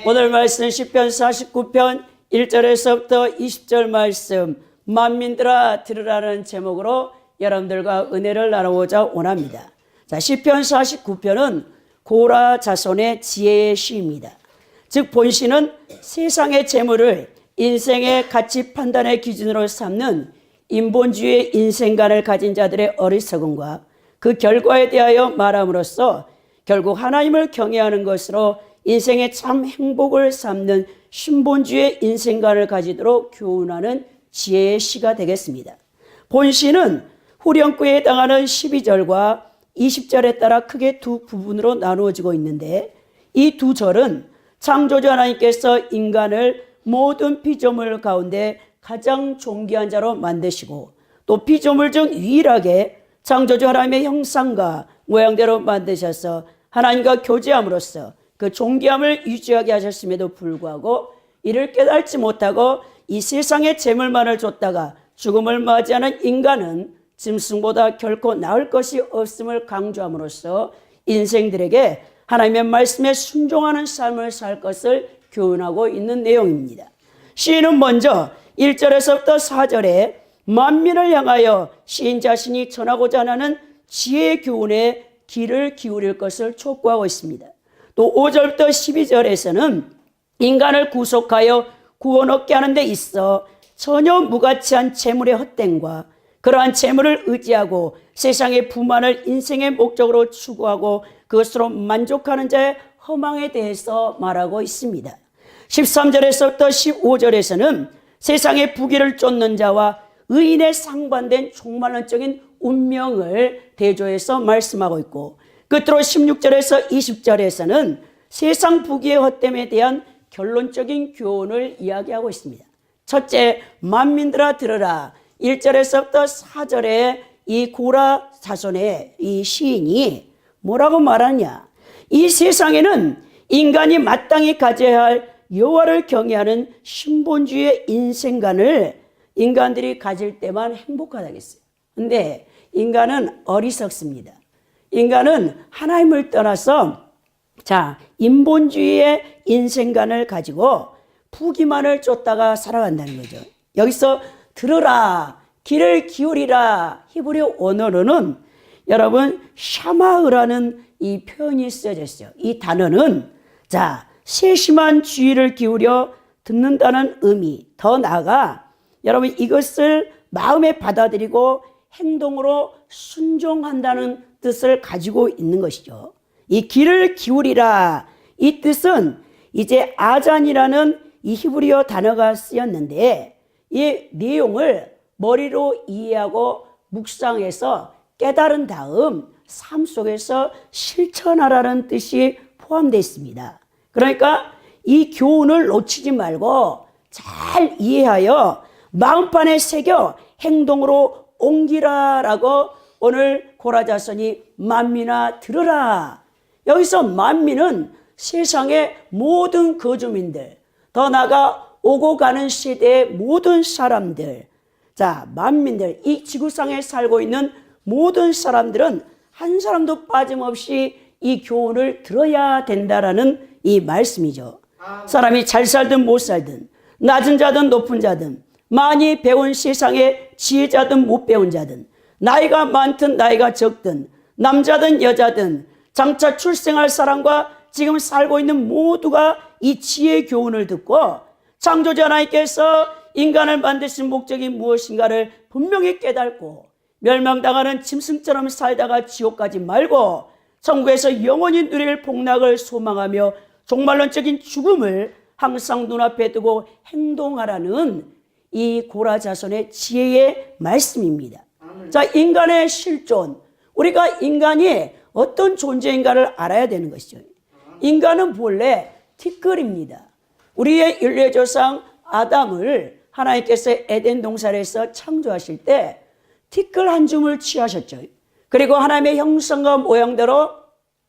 오늘 말씀 시편 49편 1절에서부터 20절 말씀 만민들아 들으라는 제목으로 여러분들과 은혜를 나누고자 원합니다. 자, 시편 49편은 고라 자손의 지혜의 시입니다. 즉 본시는 세상의 재물을 인생의 가치 판단의 기준으로 삼는 인본주의의 인생관을 가진 자들의 어리석음과 그 결과에 대하여 말함으로써 결국 하나님을 경외하는 것으로 인생의 참 행복을 삼는 신본주의의 인생관을 가지도록 교훈하는 지혜의 시가 되겠습니다. 본시는 후렴구에 해당하는 12절과 20절에 따라 크게 두 부분으로 나누어지고 있는데 이 두 절은 창조주 하나님께서 인간을 모든 피조물 가운데 가장 존귀한 자로 만드시고 또 피조물 중 유일하게 창조주 하나님의 형상과 모양대로 만드셔서 하나님과 교제함으로써 그 존귀함을 유지하게 하셨음에도 불구하고 이를 깨닫지 못하고 이 세상의 재물만을 줬다가 죽음을 맞이하는 인간은 짐승보다 결코 나을 것이 없음을 강조함으로써 인생들에게 하나님의 말씀에 순종하는 삶을 살 것을 교훈하고 있는 내용입니다. 시인은 먼저 1절에서부터 4절에 만민을 향하여 시인 자신이 전하고자 하는 지혜의 교훈에 귀를 기울일 것을 촉구하고 있습니다. 또 5절부터 12절에서는 인간을 구속하여 구원 얻게 하는 데 있어 전혀 무가치한 재물의 헛됨과 그러한 재물을 의지하고 세상의 부만을 인생의 목적으로 추구하고 그것으로 만족하는 자의 허망에 대해서 말하고 있습니다. 13절에서부터 15절에서는 세상의 부귀를 쫓는 자와 의인의 상반된 종말론적인 운명을 대조해서 말씀하고 있고 끝으로 16절에서 20절에서는 세상 부귀의 헛됨에 대한 결론적인 교훈을 이야기하고 있습니다. 첫째, 만민들아 들으라. 1절에서부터 4절에 이 고라 자손의 이 시인이 뭐라고 말하냐? 이 세상에는 인간이 마땅히 가져야 할 여호와를 경외하는 신본주의의 인생관을 인간들이 가질 때만 행복하다겠어요. 근데 인간은 어리석습니다. 인간은 하나님을 떠나서 인본주의의 인생관을 가지고 부귀만을 쫓다가 살아간다는 거죠. 여기서 들으라, 귀를 기울이라 히브리 언어로는 여러분 샤마으라는 이 표현이 쓰여져 있어요. 이 단어는 세심한 주의를 기울여 듣는다는 의미, 더 나아가 여러분 이것을 마음에 받아들이고 행동으로 순종한다는 뜻을 가지고 있는 것이죠. 이 귀를 기울이라, 이 뜻은 이제 아잔이라는 이 히브리어 단어가 쓰였는데 이 내용을 머리로 이해하고 묵상해서 깨달은 다음 삶 속에서 실천하라는 뜻이 포함되어 있습니다. 그러니까 이 교훈을 놓치지 말고 잘 이해하여 마음판에 새겨 행동으로 옮기라라고 오늘 고라 자손이 만민아 들으라. 여기서 만민은 세상의 모든 거주민들, 더 나아가 오고 가는 시대의 모든 사람들, 만민들, 이 지구상에 살고 있는 모든 사람들은 한 사람도 빠짐없이 이 교훈을 들어야 된다라는 이 말씀이죠. 사람이 잘 살든 못 살든, 낮은 자든 높은 자든, 많이 배운 세상의 지혜자든 못 배운 자든, 나이가 많든 나이가 적든, 남자든 여자든, 장차 출생할 사람과 지금 살고 있는 모두가 이 지혜의 교훈을 듣고 창조주 하나님께서 인간을 만드신 목적이 무엇인가를 분명히 깨닫고 멸망당하는 짐승처럼 살다가 지옥 가지 말고 천국에서 영원히 누릴 복락을 소망하며 종말론적인 죽음을 항상 눈앞에 두고 행동하라는 이 고라 자손의 지혜의 말씀입니다. 인간의 실존, 우리가 인간이 어떤 존재인가를 알아야 되는 것이죠. 인간은 본래 티끌입니다. 우리의 인류의 조상 아담을 하나님께서 에덴 동산에서 창조하실 때 티끌 한 줌을 취하셨죠. 그리고 하나님의 형상과 모양대로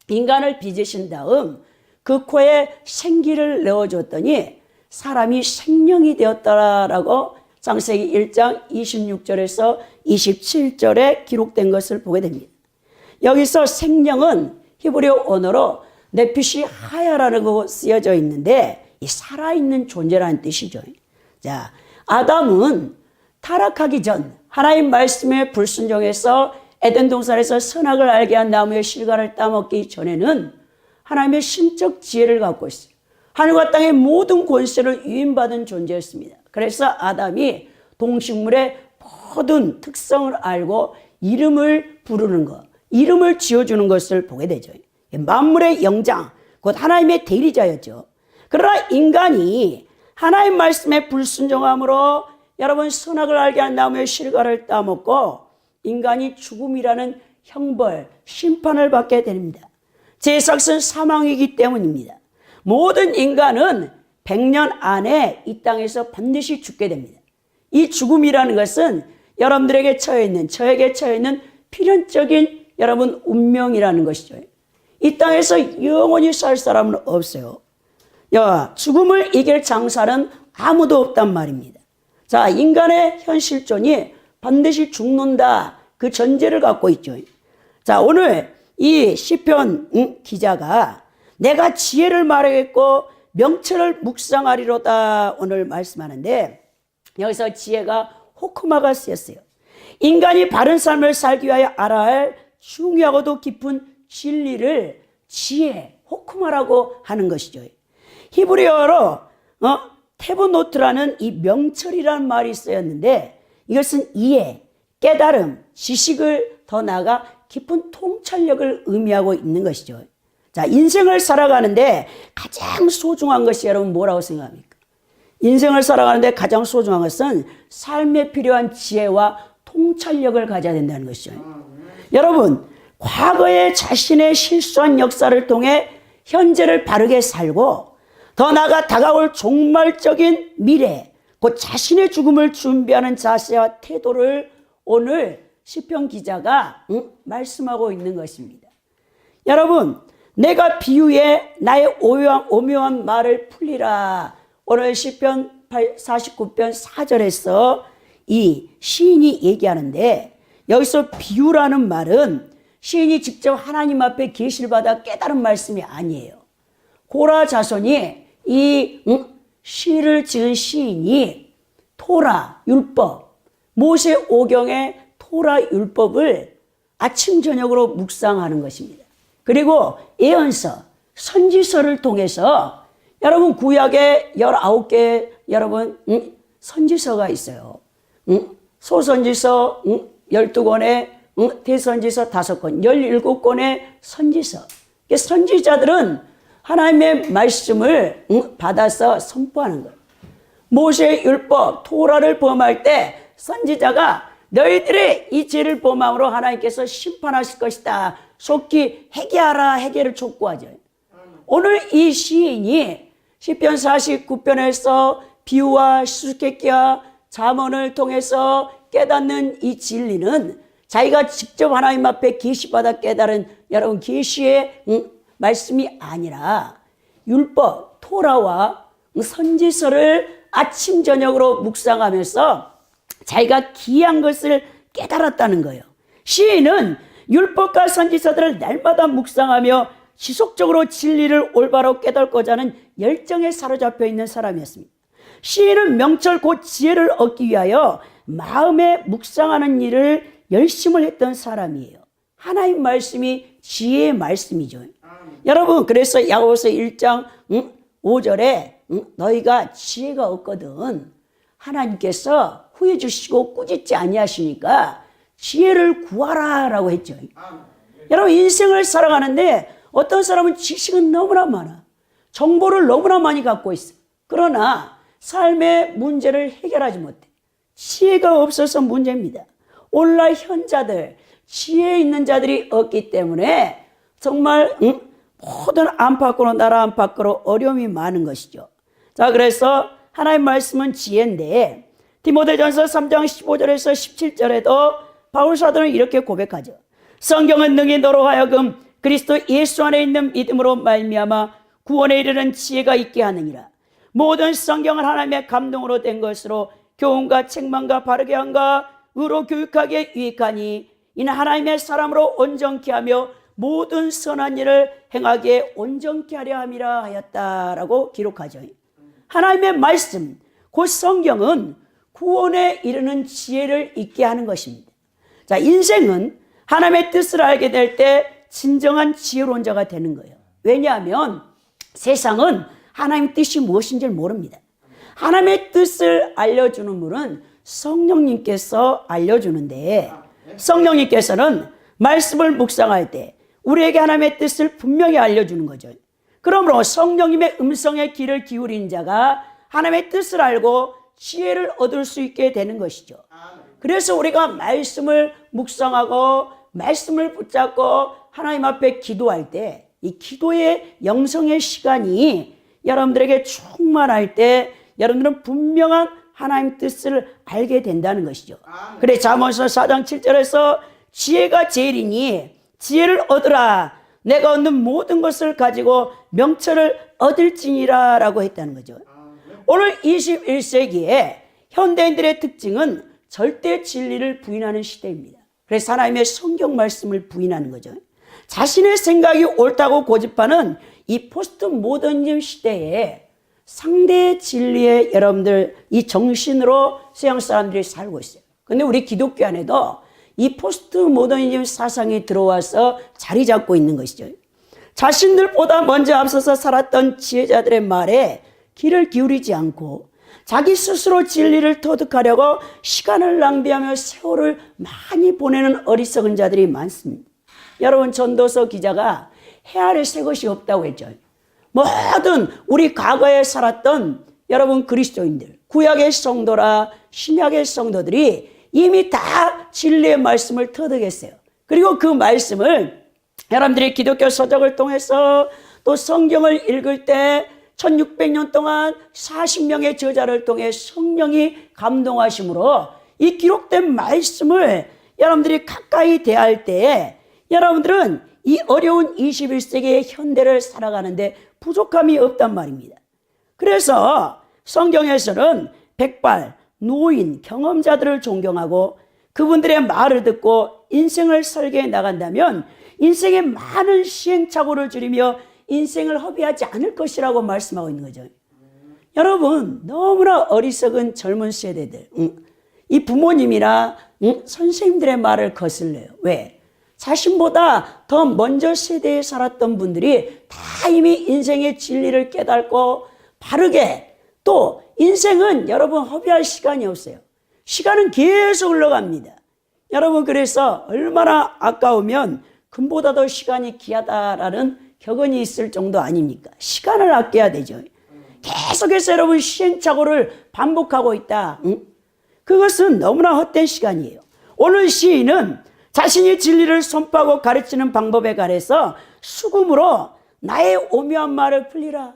인간을 빚으신 다음 그 코에 생기를 넣어줬더니 사람이 생명이 되었다라고 창세기 1장 26절에서 27절에 기록된 것을 보게 됩니다. 여기서 생명은 히브리어 언어로 네핏이 하야라고 쓰여져 있는데 이 살아있는 존재라는 뜻이죠. 자, 아담은 타락하기 전 하나님 말씀에 불순종해서 에덴 동산에서 선악을 알게 한 나무의 실과를 따먹기 전에는 하나님의 신적 지혜를 갖고 있어요. 하늘과 땅의 모든 권세를 위임받은 존재였습니다. 그래서 아담이 동식물의 모든 특성을 알고 이름을 부르는 것, 이름을 지어주는 것을 보게 되죠. 만물의 영장, 곧 하나님의 대리자였죠. 그러나 인간이 하나님 말씀에 불순종함으로 여러분 선악을 알게 한 나무의 실과를 따먹고 인간이 죽음이라는 형벌, 심판을 받게 됩니다. 제삭은 사망이기 때문입니다. 모든 인간은 100년 안에 이 땅에서 반드시 죽게 됩니다. 이 죽음이라는 것은 여러분들에게 처해 있는, 저에게 처해 있는 필연적인 여러분 운명이라는 것이죠. 이 땅에서 영원히 살 사람은 없어요. 죽음을 이길 장사는 아무도 없단 말입니다. 자, 인간의 현실존이 반드시 죽는다. 그 전제를 갖고 있죠. 자, 오늘 이 시편 기자가 내가 지혜를 말하겠고 명철을 묵상하리로다 오늘 말씀하는데 여기서 지혜가 호크마가 쓰였어요. 인간이 바른 삶을 살기 위하여 알아야 할 중요하고도 깊은 진리를 지혜, 호크마라고 하는 것이죠. 히브리어로 테보노트라는 이 명철이라는 말이 쓰였는데 이것은 이해, 깨달음, 지식을 더 나아가 깊은 통찰력을 의미하고 있는 것이죠. 자, 인생을 살아가는데 가장 소중한 것이 여러분 뭐라고 생각합니까? 인생을 살아가는데 가장 소중한 것은 삶에 필요한 지혜와 통찰력을 가져야 된다는 것이죠. 여러분, 과거에 자신의 실수한 역사를 통해 현재를 바르게 살고 더 나아가 다가올 종말적인 미래, 곧 자신의 죽음을 준비하는 자세와 태도를 오늘 시편 기자가 말씀하고 있는 것입니다. 여러분, 내가 비유에 나의 오묘한 말을 풀리라. 오늘 시편 49편 4절에서 이 시인이 얘기하는데 여기서 비유라는 말은 시인이 직접 하나님 앞에 계시를 받아 깨달은 말씀이 아니에요. 고라 자손이 이 시를 지은 시인이 토라, 율법, 모세 오경의 토라 율법을 아침 저녁으로 묵상하는 것입니다. 그리고 예언서, 선지서를 통해서 여러분 구약에 19개 여러분 선지서가 있어요. 소선지서 12권에 대선지서 5권, 17권의 선지서. 선지자들은 하나님의 말씀을 받아서 선포하는 거예요. 모세의 율법, 토라를 범할 때 선지자가 너희들의 이 죄를 범함으로 하나님께서 심판하실 것이다. 속히 회개하라, 회개를 촉구하죠. 오늘 이 시인이 시편 49편에서 비유와 수수께끼와 잠언을 통해서 깨닫는 이 진리는 자기가 직접 하나님 앞에 계시받아 깨달은 여러분 계시의 말씀이 아니라 율법, 토라와 선지서를 아침 저녁으로 묵상하면서 자기가 귀한 것을 깨달았다는 거예요. 시인은 율법과 선지서들을 날마다 묵상하며 지속적으로 진리를 올바로 깨닫고자 하는 열정에 사로잡혀 있는 사람이었습니다. 시인은 명철 곧 지혜를 얻기 위하여 마음에 묵상하는 일을 열심을 했던 사람이에요. 하나님 말씀이 지혜의 말씀이죠. 여러분, 그래서 야고보서 1장 5절에 너희가 지혜가 없거든 하나님께서 후회 주시고 꾸짖지 아니하시니까 지혜를 구하라라고 했죠. 여러분, 인생을 살아가는데 어떤 사람은 지식은 너무나 많아. 정보를 너무나 많이 갖고 있어. 그러나 삶의 문제를 해결하지 못해. 지혜가 없어서 문제입니다. 오늘날 현자들, 지혜 있는 자들이 없기 때문에 정말 모든 안팎으로 나라 안팎으로 어려움이 많은 것이죠. 자, 그래서 하나님 말씀은 지혜인데 디모데전서 3장 15절에서 17절에도 바울 사도는 이렇게 고백하죠. 성경은 능히 너로 하여금 그리스도 예수 안에 있는 믿음으로 말미암아 구원에 이르는 지혜가 있게 하느니라. 모든 성경은 하나님의 감동으로 된 것으로 교훈과 책망과 바르게 함과 의로 교육하기에 유익하니 이는 하나님의 사람으로 온전케 하며 모든 선한 일을 행하기에 온전케 하려 함이라 하였다라고 기록하죠. 하나님의 말씀, 곧 성경은 구원에 이르는 지혜를 있게 하는 것입니다. 자, 인생은 하나님의 뜻을 알게 될 때 진정한 지혜로운 자가 되는 거예요. 왜냐하면 세상은 하나님의 뜻이 무엇인지를 모릅니다. 하나님의 뜻을 알려주는 분은 성령님께서 알려주는데, 성령님께서는 말씀을 묵상할 때 우리에게 하나님의 뜻을 분명히 알려주는 거죠. 그러므로 성령님의 음성에 귀를 기울인 자가 하나님의 뜻을 알고 지혜를 얻을 수 있게 되는 것이죠. 그래서 우리가 말씀을 묵상하고 말씀을 붙잡고 하나님 앞에 기도할 때, 이 기도의 영성의 시간이 여러분들에게 충만할 때 여러분들은 분명한 하나님 뜻을 알게 된다는 것이죠. 그래 잠언서 4장 7절에서 지혜가 제일이니 지혜를 얻으라. 내가 얻는 모든 것을 가지고 명철을 얻을지니라 라고 했다는 거죠. 오늘 21세기에 현대인들의 특징은 절대 진리를 부인하는 시대입니다. 그래서 하나님의 성경 말씀을 부인하는 거죠. 자신의 생각이 옳다고 고집하는 이 포스트 모더니즘 시대에 상대 진리의 여러분들 이 정신으로 서양 사람들이 살고 있어요. 근데 우리 기독교 안에도 이 포스트 모더니즘 사상이 들어와서 자리 잡고 있는 것이죠. 자신들보다 먼저 앞서서 살았던 지혜자들의 말에 귀를 기울이지 않고 자기 스스로 진리를 터득하려고 시간을 낭비하며 세월을 많이 보내는 어리석은 자들이 많습니다. 여러분, 전도서 기자가 해 아래 새 것이 없다고 했죠. 모든 우리 과거에 살았던 여러분 그리스도인들, 구약의 성도라 신약의 성도들이 이미 다 진리의 말씀을 터득했어요. 그리고 그 말씀을 여러분들이 기독교 서적을 통해서 또 성경을 읽을 때 1600년 동안 40명의 저자를 통해 성령이 감동하심으로 이 기록된 말씀을 여러분들이 가까이 대할 때 여러분들은 이 어려운 21세기의 현대를 살아가는데 부족함이 없단 말입니다. 그래서 성경에서는 백발, 노인, 경험자들을 존경하고 그분들의 말을 듣고 인생을 설계해 나간다면 인생의 많은 시행착오를 줄이며 인생을 허비하지 않을 것이라고 말씀하고 있는 거죠. 여러분, 너무나 어리석은 젊은 세대들, 이 부모님이나 선생님들의 말을 거슬려요. 왜? 자신보다 더 먼저 세대에 살았던 분들이 다 이미 인생의 진리를 깨닫고 바르게, 또 인생은 여러분 허비할 시간이 없어요. 시간은 계속 흘러갑니다. 여러분, 그래서 얼마나 아까우면 금보다 더 시간이 귀하다라는 격언이 있을 정도 아닙니까? 시간을 아껴야 되죠. 계속해서 여러분 시행착오를 반복하고 있다. 그것은 너무나 헛된 시간이에요. 오늘 시인은 자신이 진리를 선포하고 가르치는 방법에 관해서 수금으로 나의 오묘한 말을 풀리라.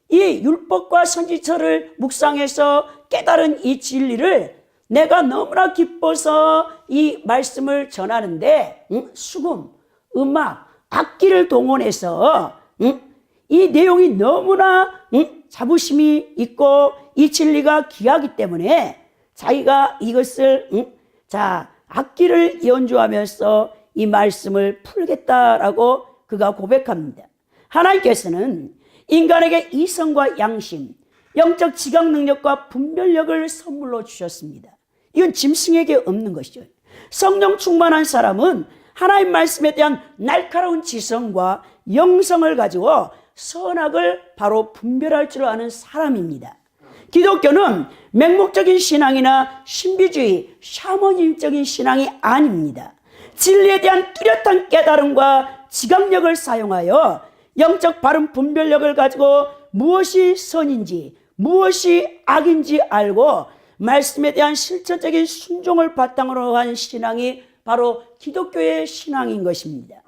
이 율법과 선지서를 묵상해서 깨달은 이 진리를 내가 너무나 기뻐서 이 말씀을 전하는데 수금, 음악, 악기를 동원해서 이 내용이 너무나 자부심이 있고 이 진리가 귀하기 때문에 자기가 이것을 악기를 연주하면서 이 말씀을 풀겠다라고 그가 고백합니다. 하나님께서는 인간에게 이성과 양심, 영적 지각 능력과 분별력을 선물로 주셨습니다. 이건 짐승에게 없는 것이죠. 성령 충만한 사람은 하나님 말씀에 대한 날카로운 지성과 영성을 가지고 선악을 바로 분별할 줄 아는 사람입니다. 기독교는 맹목적인 신앙이나 신비주의, 샤머니즘적인 신앙이 아닙니다. 진리에 대한 뚜렷한 깨달음과 지각력을 사용하여 영적 바른 분별력을 가지고 무엇이 선인지 무엇이 악인지 알고 말씀에 대한 실천적인 순종을 바탕으로 한 신앙이 바로 기독교의 신앙인 것입니다.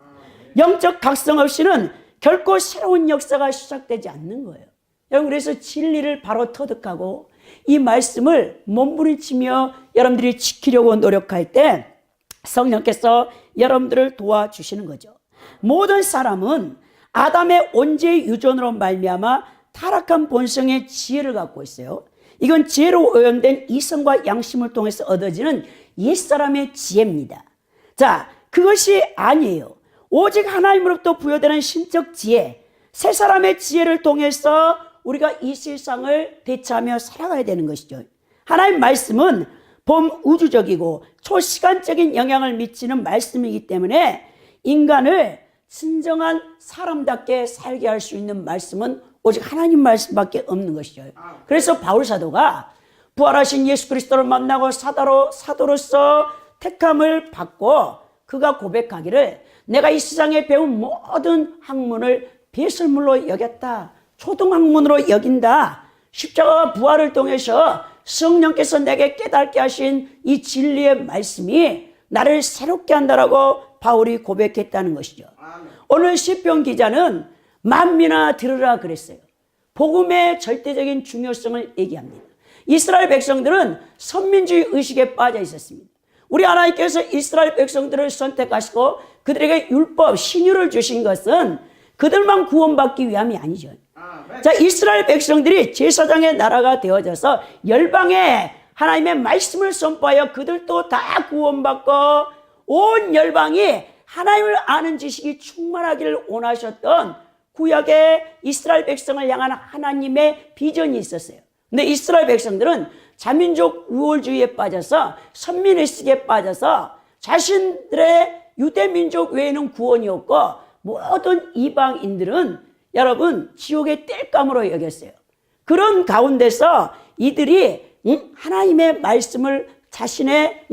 영적 각성 없이는 결코 새로운 역사가 시작되지 않는 거예요. 여러분, 그래서 진리를 바로 터득하고 이 말씀을 몸부림치며 여러분들이 지키려고 노력할 때 성령께서 여러분들을 도와주시는 거죠. 모든 사람은 아담의 원죄의 유전으로 말미암아 타락한 본성의 지혜를 갖고 있어요. 이건 지혜로 오염된 이성과 양심을 통해서 얻어지는 옛사람의 지혜입니다. 자, 그것이 아니에요. 오직 하나님으로부터 부여되는 신적 지혜, 세 사람의 지혜를 통해서 우리가 이 세상을 대처하며 살아가야 되는 것이죠. 하나님 말씀은 범우주적이고 초시간적인 영향을 미치는 말씀이기 때문에 인간을 진정한 사람답게 살게 할 수 있는 말씀은 오직 하나님 말씀밖에 없는 것이죠. 그래서 바울 사도가 부활하신 예수 그리스도를 만나고 사도로서 택함을 받고 그가 고백하기를 내가 이 세상에 배운 모든 학문을 배설물로 여겼다. 초등학문으로 여긴다. 십자가와 부활을 통해서 성령께서 내게 깨닫게 하신 이 진리의 말씀이 나를 새롭게 한다라고 바울이 고백했다는 것이죠. 오늘 시편 기자는 만민아 들으라 그랬어요. 복음의 절대적인 중요성을 얘기합니다. 이스라엘 백성들은 선민주의 의식에 빠져 있었습니다. 우리 하나님께서 이스라엘 백성들을 선택하시고 그들에게 율법, 신유를 주신 것은 그들만 구원받기 위함이 아니죠. 자, 이스라엘 백성들이 제사장의 나라가 되어져서 열방에 하나님의 말씀을 선포하여 그들도 다 구원받고 온 열방이 하나님을 아는 지식이 충만하기를 원하셨던 구약의 이스라엘 백성을 향한 하나님의 비전이 있었어요. 근데 이스라엘 백성들은 자민족 우월주의에 빠져서 선민의식에 빠져서 자신들의 유대민족 외에는 구원이 없고 모든 이방인들은 여러분 지옥의 땔감으로 여겼어요. 그런 가운데서 이들이 하나님의 말씀을 자신의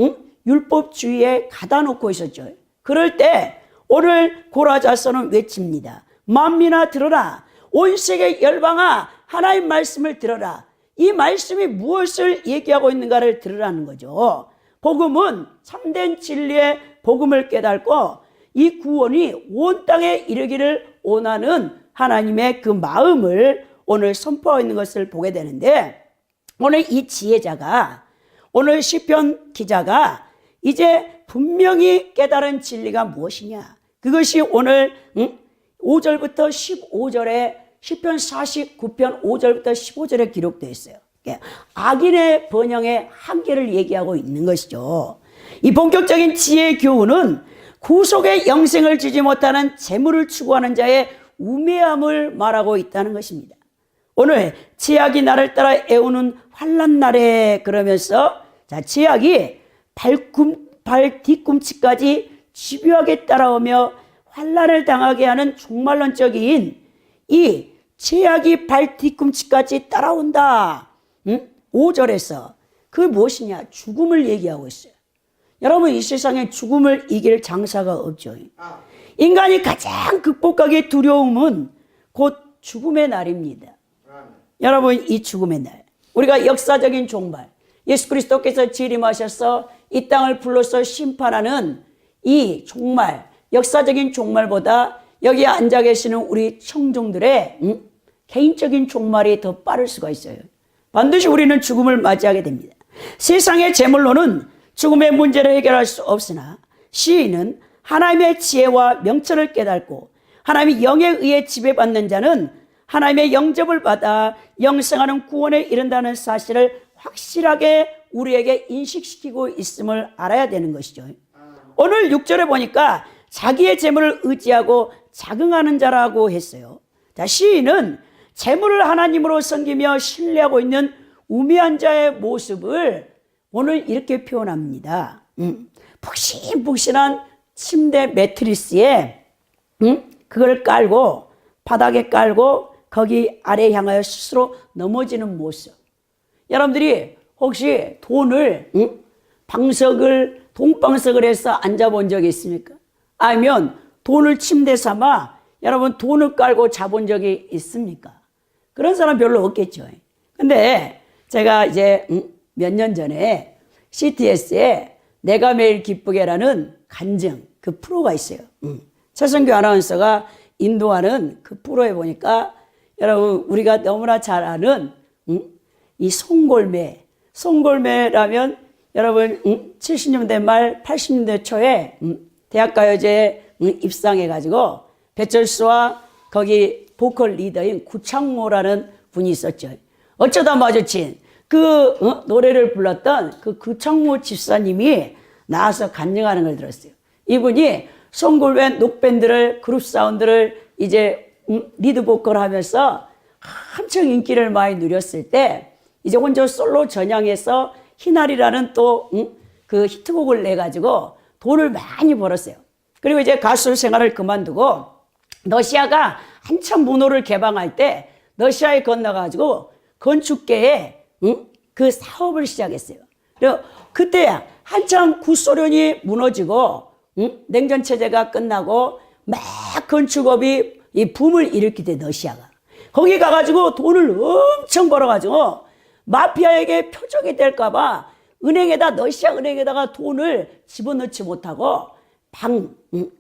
율법주의에 가다 놓고 있었죠. 그럴 때 오늘 고라자서는 외칩니다. 만민아 들어라. 온 세계 열방아 하나님 말씀을 들어라. 이 말씀이 무엇을 얘기하고 있는가를 들으라는 거죠. 복음은 참된 진리의 복음을 깨닫고 이 구원이 온 땅에 이르기를 원하는 하나님의 그 마음을 오늘 선포하고 있는 것을 보게 되는데 오늘 이 지혜자가 오늘 시편 기자가 이제 분명히 깨달은 진리가 무엇이냐. 그것이 오늘 5절부터 15절에 시편 49편 5절부터 15절에 기록되어 있어요. 악인의 번영의 한계를 얘기하고 있는 것이죠. 이 본격적인 지혜의 교훈은 구속의 영생을 주지 못하는 재물을 추구하는 자의 우매함을 말하고 있다는 것입니다. 오늘 죄악이 나를 따라 애우는 환난 날에 그러면서 죄악이 발 뒤꿈치까지 집요하게 따라오며 환난을 당하게 하는 종말론적인 이 죄악이 발 뒤꿈치까지 따라온다. 5절에서 그게 무엇이냐? 죽음을 얘기하고 있어요. 여러분 이 세상에 죽음을 이길 장사가 없죠. 인간이 가장 극복하기 두려움은 곧 죽음의 날입니다. 여러분 이 죽음의 날 우리가 역사적인 종말 예수 그리스도께서 재림하셔서 이 땅을 불러서 심판하는 이 종말 역사적인 종말보다 여기 앉아 계시는 우리 청중들의 개인적인 종말이 더 빠를 수가 있어요. 반드시 우리는 죽음을 맞이하게 됩니다. 세상의 재물로는 죽음의 문제를 해결할 수 없으나 시인은 하나님의 지혜와 명철을 깨닫고 하나님의 영에 의해 지배받는 자는 하나님의 영접을 받아 영생하는 구원에 이른다는 사실을 확실하게 우리에게 인식시키고 있음을 알아야 되는 것이죠. 오늘 6절에 보니까 자기의 재물을 의지하고 자긍하는 자라고 했어요. 자, 시인은 재물을 하나님으로 섬기며 신뢰하고 있는 우매한 자의 모습을 오늘 이렇게 표현합니다. 푹신푹신한 침대 매트리스에 그걸 깔고 바닥에 깔고 거기 아래 향하여 스스로 넘어지는 모습. 여러분들이 혹시 돈을 동방석을 해서 앉아본 적이 있습니까? 아니면 돈을 침대 삼아 여러분 돈을 깔고 자본 적이 있습니까? 그런 사람 별로 없겠죠. 근데 제가 이제 몇 년 전에 CTS에 내가 매일 기쁘게라는 간증 그 프로가 있어요. 최성규 아나운서가 인도하는 그 프로에 보니까 여러분 우리가 너무나 잘 아는 이 송골매라면 여러분 70년대 말 80년대 초에 대학가요제에 입상해가지고 배철수와 거기 보컬 리더인 구창모라는 분이 있었죠. 어쩌다 마주친 그 노래를 불렀던 그 구창모 집사님이 나와서 간증하는 걸 들었어요. 이분이 송골밴, 녹밴드를, 그룹 사운드를 이제 리드 보컬 하면서 한창 인기를 많이 누렸을 때 이제 혼자 솔로 전향해서 희날이라는 또 그 히트곡을 내가지고 돈을 많이 벌었어요. 그리고 이제 가수 생활을 그만두고 러시아가 한참 문호를 개방할 때 러시아에 건너가지고 건축계에 그 사업을 시작했어요. 그리고 그때 한참 구소련이 무너지고 냉전 체제가 끝나고 막 건축업이 이 붐을 일으킬 때 러시아가 거기 가가지고 돈을 엄청 벌어가지고 마피아에게 표적이 될까봐 러시아 은행에다가 돈을 집어넣지 못하고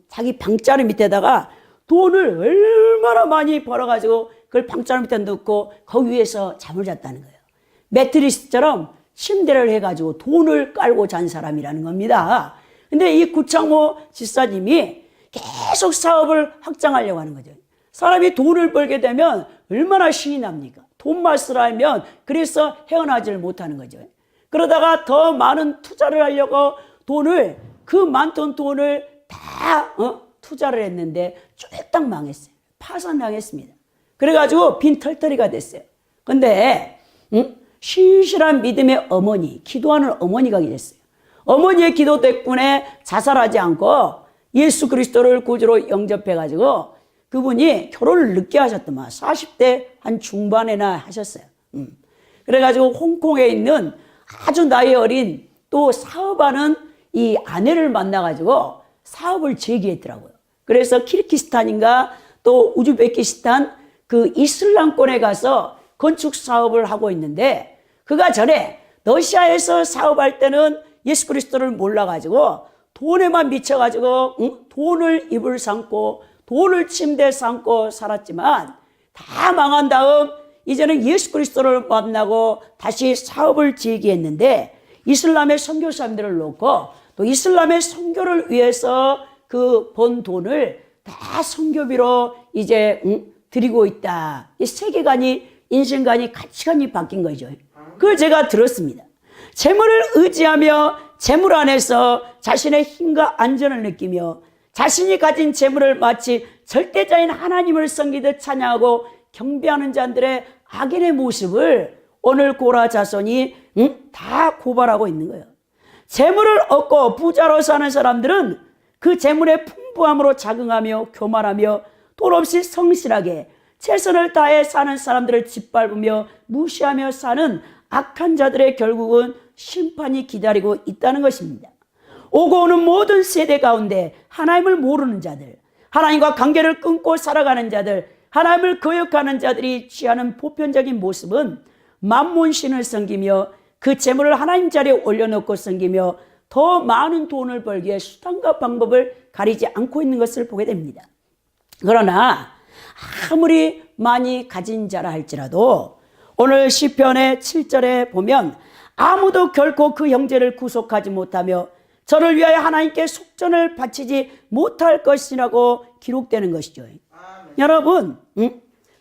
자기 방자루 밑에다가 돈을 얼마나 많이 벌어가지고 그걸 방자루 밑에 넣고 거기 위에서 잠을 잤다는 거예요. 매트리스처럼 침대를 해가지고 돈을 깔고 잔 사람이라는 겁니다. 근데 이 구창모 집사님이 계속 사업을 확장하려고 하는 거죠. 사람이 돈을 벌게 되면 얼마나 신이 납니까? 돈 맛을 알면 그래서 헤어나지를 못하는 거죠. 그러다가 더 많은 투자를 하려고 그 많던 돈을 다 투자를 했는데 쫄딱 망했어요. 파산당했습니다. 그래가지고 빈털터리가 됐어요. 근데 신실한 믿음의 어머니, 기도하는 어머니가 됐어요. 어머니의 기도 덕분에 자살하지 않고 예수 그리스도를 구주로 영접해가지고 그분이 결혼을 늦게 하셨더만 40대 한 중반에나 하셨어요. 그래가지고 홍콩에 있는 아주 나이 어린 또 사업하는 이 아내를 만나가지고 사업을 재개했더라고요. 그래서 키르기스탄인가 또 우즈베키스탄 그 이슬람권에 가서 건축 사업을 하고 있는데 그가 전에 러시아에서 사업할 때는 예수 그리스도를 몰라가지고 돈에만 미쳐가지고 돈을 이불 삼고 돈을 침대 삼고 살았지만 다 망한 다음 이제는 예수 그리스도를 만나고 다시 사업을 재개했는데 이슬람의 선교사님들을 놓고 또 이슬람의 선교를 위해서 그 번 돈을 다 선교비로 이제 드리고 있다. 이 세계관이 인생관이 가치관이 바뀐 거죠. 그걸 제가 들었습니다. 재물을 의지하며 재물 안에서 자신의 힘과 안전을 느끼며 자신이 가진 재물을 마치 절대자인 하나님을 섬기듯 찬양하고 경배하는 자들의 악인의 모습을 오늘 고라 자손이 다 고발하고 있는 거예요. 재물을 얻고 부자로 사는 사람들은 그 재물의 풍부함으로 자긍하며 교만하며 돈 없이 성실하게 최선을 다해 사는 사람들을 짓밟으며 무시하며 사는 악한 자들의 결국은 심판이 기다리고 있다는 것입니다. 오고 오는 모든 세대 가운데 하나님을 모르는 자들, 하나님과 관계를 끊고 살아가는 자들, 하나님을 거역하는 자들이 취하는 보편적인 모습은 만몬신을 섬기며 그 재물을 하나님 자리에 올려놓고 섬기며 더 많은 돈을 벌기 위해 수단과 방법을 가리지 않고 있는 것을 보게 됩니다. 그러나 아무리 많이 가진 자라 할지라도 오늘 시편의 7절에 보면 아무도 결코 그 형제를 구속하지 못하며 저를 위하여 하나님께 속전을 바치지 못할 것이라고 기록되는 것이죠. 여러분,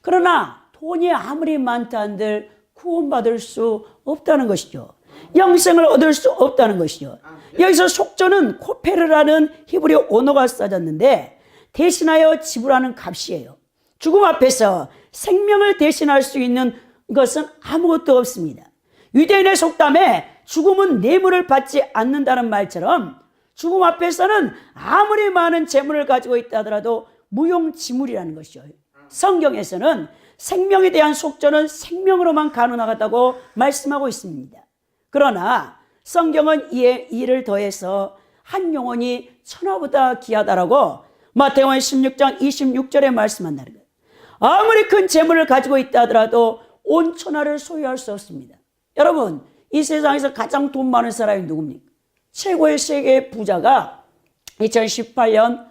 그러나 돈이 아무리 많다 한들 구원받을 수 없다는 것이죠. 영생을 얻을 수 없다는 것이죠. 여기서 속전은 코페르라는 히브리 언어가 써졌는데 대신하여 지불하는 값이에요. 죽음 앞에서 생명을 대신할 수 있는 것은 아무것도 없습니다. 유대인의 속담에 죽음은 뇌물을 받지 않는다는 말처럼 죽음 앞에서는 아무리 많은 재물을 가지고 있다 하더라도 무용지물이라는 것이죠. 성경에서는 생명에 대한 속전은 생명으로만 가능하다고 말씀하고 있습니다. 그러나 성경은 이를 더해서 한 영혼이 천하보다 귀하다라고 마태복음 16장 26절에 말씀한다는 거예요. 아무리 큰 재물을 가지고 있다 하더라도 온 천하를 소유할 수 없습니다. 여러분, 이 세상에서 가장 돈 많은 사람이 누굽니까? 최고의 세계 부자가 2018년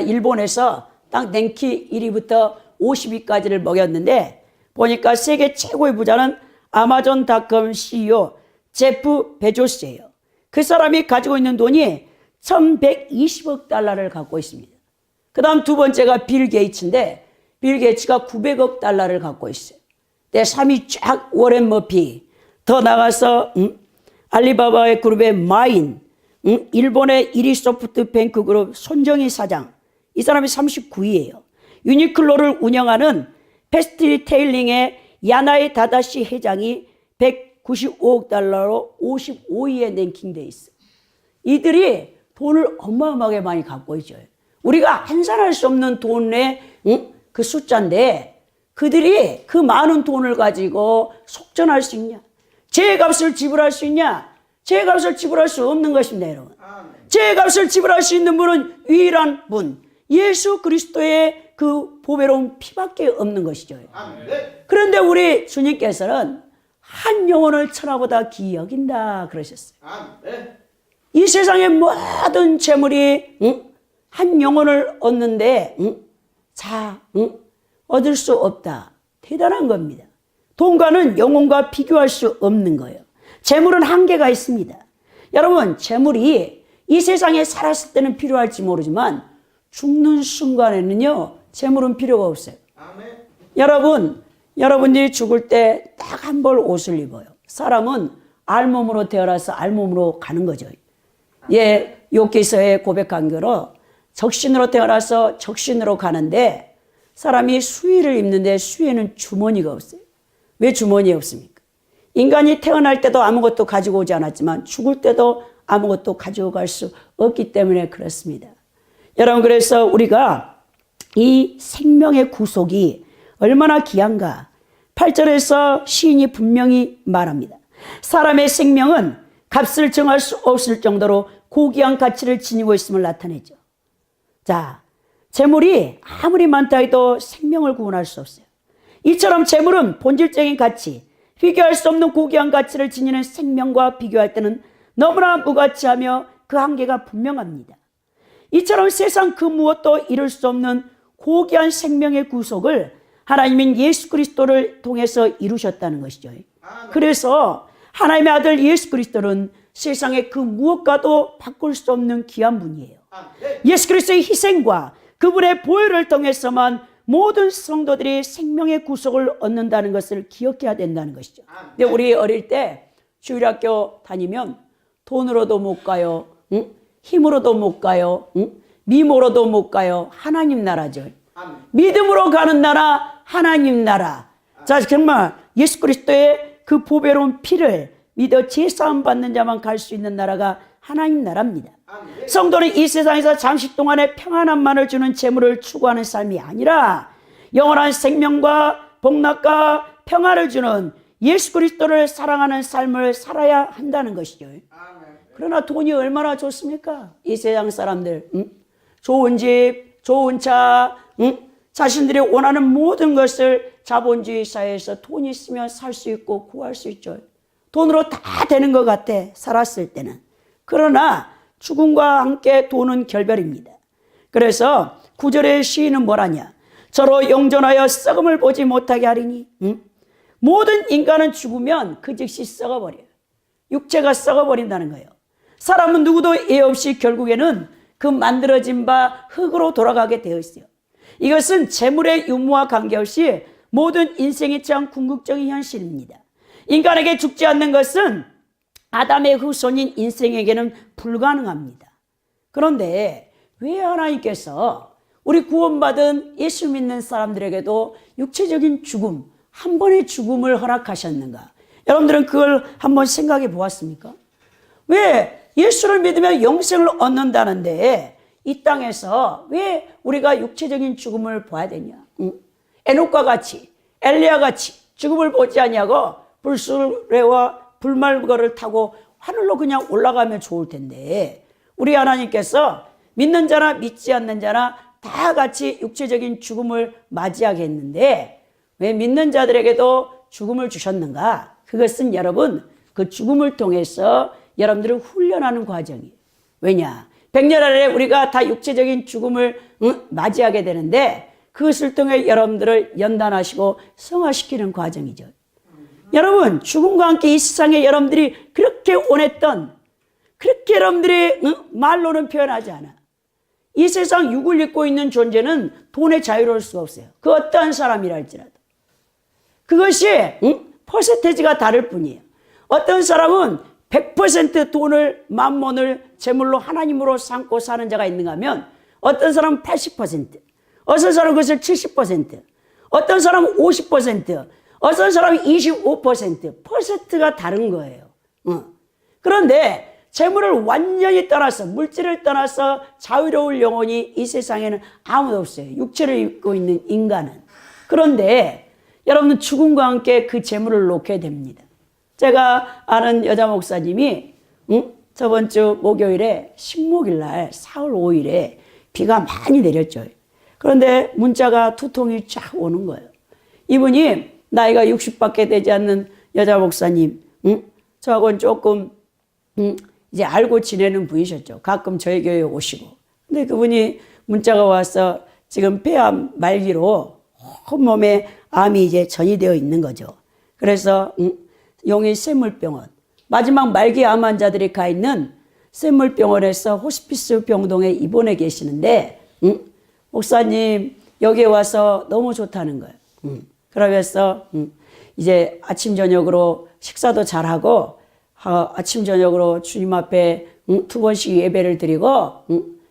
일본에서 딱 랭키 1위부터 50위까지를 먹였는데 보니까 세계 최고의 부자는 아마존닷컴 CEO 제프 베조스예요. 그 사람이 가지고 있는 돈이 1120억 달러를 갖고 있습니다. 그 다음 두 번째가 빌 게이츠인데 빌 게이츠가 900억 달러를 갖고 있어요. 3위 쫙 워렌 머피, 더 나가서 알리바바의 그룹의 마인, 일본의 이리소프트 뱅크 그룹 손정희 사장, 이 사람이 39위예요. 유니클로를 운영하는 패스트리 테일링의 야나이 다다시 회장이 195억 달러로 55위에 랭킹돼 있어요. 이들이 돈을 어마어마하게 많이 갖고 있죠. 우리가 환산할 수 없는 돈의 그 숫자인데 그들이 그 많은 돈을 가지고 속전할 수 있냐? 죄값을 지불할 수 있냐? 죄값을 지불할 수 없는 것입니다, 여러분. 죄값을 지불할 수 있는 분은 유일한 분, 예수 그리스도의 그 보배로운 피밖에 없는 것이죠. 그런데 우리 주님께서는 한 영혼을 천하보다 귀히 여긴다 그러셨어요. 이 세상의 모든 재물이 한 영혼을 얻는데 얻을 수 없다. 대단한 겁니다. 돈과는 영혼과 비교할 수 없는 거예요. 재물은 한계가 있습니다. 여러분, 재물이 이 세상에 살았을 때는 필요할지 모르지만 죽는 순간에는요, 재물은 필요가 없어요. 여러분들이 죽을 때 딱 한 벌 옷을 입어요. 사람은 알몸으로 태어나서 알몸으로 가는 거죠. 예, 욥기서에 고백한 거로 적신으로 태어나서 적신으로 가는데 사람이 수의를 입는데 수의에는 주머니가 없어요. 왜 주머니 없습니까? 인간이 태어날 때도 아무것도 가지고 오지 않았지만 죽을 때도 아무것도 가지고 갈 수 없기 때문에 그렇습니다. 여러분, 그래서 우리가 이 생명의 구속이 얼마나 귀한가. 8절에서 시인이 분명히 말합니다. 사람의 생명은 값을 정할 수 없을 정도로 고귀한 가치를 지니고 있음을 나타내죠. 자, 재물이 아무리 많다 해도 생명을 구원할 수 없어요. 이처럼 재물은 본질적인 가치, 비교할 수 없는 고귀한 가치를 지니는 생명과 비교할 때는 너무나 무가치하며 그 한계가 분명합니다. 이처럼 세상 그 무엇도 이룰 수 없는 고귀한 생명의 구속을 하나님인 예수 그리스도를 통해서 이루셨다는 것이죠. 그래서 하나님의 아들 예수 그리스도는 세상의 그 무엇과도 바꿀 수 없는 귀한 분이에요. 예수 그리스도의 희생과 그분의 보혈을 통해서만 모든 성도들이 생명의 구속을 얻는다는 것을 기억해야 된다는 것이죠. 근데 우리 어릴 때 주일학교 다니면 돈으로도 못 가요. 힘으로도 못 가요. 미모로도 못 가요. 하나님 나라죠. 믿음으로 가는 나라, 하나님 나라. 자, 정말 예수 그리스도의 그 보배로운 피를 믿어 제사함 받는 자만 갈 수 있는 나라가 하나님 나라입니다. 성도는 이 세상에서 잠시 동안의 평안함만을 주는 재물을 추구하는 삶이 아니라 영원한 생명과 복락과 평안을 주는 예수 그리스도를 사랑하는 삶을 살아야 한다는 것이죠. 그러나 돈이 얼마나 좋습니까? 이 세상 사람들 좋은 집, 좋은 차, 자신들이 원하는 모든 것을 자본주의 사회에서 돈이 있으면 살 수 있고 구할 수 있죠. 돈으로 다 되는 것 같아, 살았을 때는. 그러나 죽음과 함께 돈은 결별입니다. 그래서 9절의 시인은 뭐라냐? 저로 영존하여 썩음을 보지 못하게 하리니. 모든 인간은 죽으면 그 즉시 썩어버려요. 육체가 썩어버린다는 거예요. 사람은 누구도 예 없이 결국에는 그 만들어진 바 흙으로 돌아가게 되어 있어요. 이것은 재물의 유무와 관계없이 모든 인생에 처한 궁극적인 현실입니다. 인간에게 죽지 않는 것은 아담의 후손인 인생에게는 불가능합니다. 그런데 왜 하나님께서 우리 구원받은 예수 믿는 사람들에게도 육체적인 죽음, 한 번의 죽음을 허락하셨는가? 여러분들은 그걸 한번 생각해 보았습니까? 왜 예수를 믿으면 영생을 얻는다는데 이 땅에서 왜 우리가 육체적인 죽음을 봐야 되냐? 에녹과 같이, 엘리야 같이 죽음을 보지 않냐고 불수레와 불말거를 타고 하늘로 그냥 올라가면 좋을 텐데 우리 하나님께서 믿는 자나 믿지 않는 자나 다 같이 육체적인 죽음을 맞이하게 했는데 왜 믿는 자들에게도 죽음을 주셨는가? 그것은 여러분 그 죽음을 통해서 여러분들을 훈련하는 과정이에요. 왜냐? 100년 안에 우리가 다 육체적인 죽음을 맞이하게 되는데 그것을 통해 여러분들을 연단하시고 성화시키는 과정이죠. 여러분, 죽음과 함께 이 세상에 여러분들이 그렇게 원했던, 그렇게 여러분들이 말로는 표현하지 않아. 이 세상 육을 입고 있는 존재는 돈에 자유로울 수가 없어요. 그 어떠한 사람이랄지라도. 그것이 퍼센테이지가 다를 뿐이에요. 어떤 사람은 100% 돈을, 만몬을 제물로 하나님으로 삼고 사는 자가 있는가 하면 어떤 사람은 80%, 어떤 사람은 그것을 70%, 어떤 사람은 50%, 어떤 사람은 25%, 퍼센트가 다른 거예요. 그런데 재물을 완전히 떠나서, 물질을 떠나서 자유로울 영혼이 이 세상에는 아무도 없어요. 육체를 입고 있는 인간은. 그런데 여러분은 죽음과 함께 그 재물을 놓게 됩니다. 제가 아는 여자 목사님이 저번 주 목요일에 식목일 날 4월 5일에 비가 많이 내렸죠. 그런데 문자가 2통이 쫙 오는 거예요. 이분이 나이가 60밖에 되지 않는 여자 목사님, 저하고는 조금 이제 알고 지내는 분이셨죠. 가끔 저희 교회에 오시고. 근데 그분이 문자가 와서 지금 폐암 말기로 온몸에 암이 이제 전이되어 있는 거죠. 그래서 용인 샘물병원, 마지막 말기 암 환자들이 가 있는 샘물병원에서 호스피스 병동에 입원해 계시는데 목사님 여기에 와서 너무 좋다는 거예요. 그러면서 이제 아침 저녁으로 식사도 잘하고 아침 저녁으로 주님 앞에 2번씩 예배를 드리고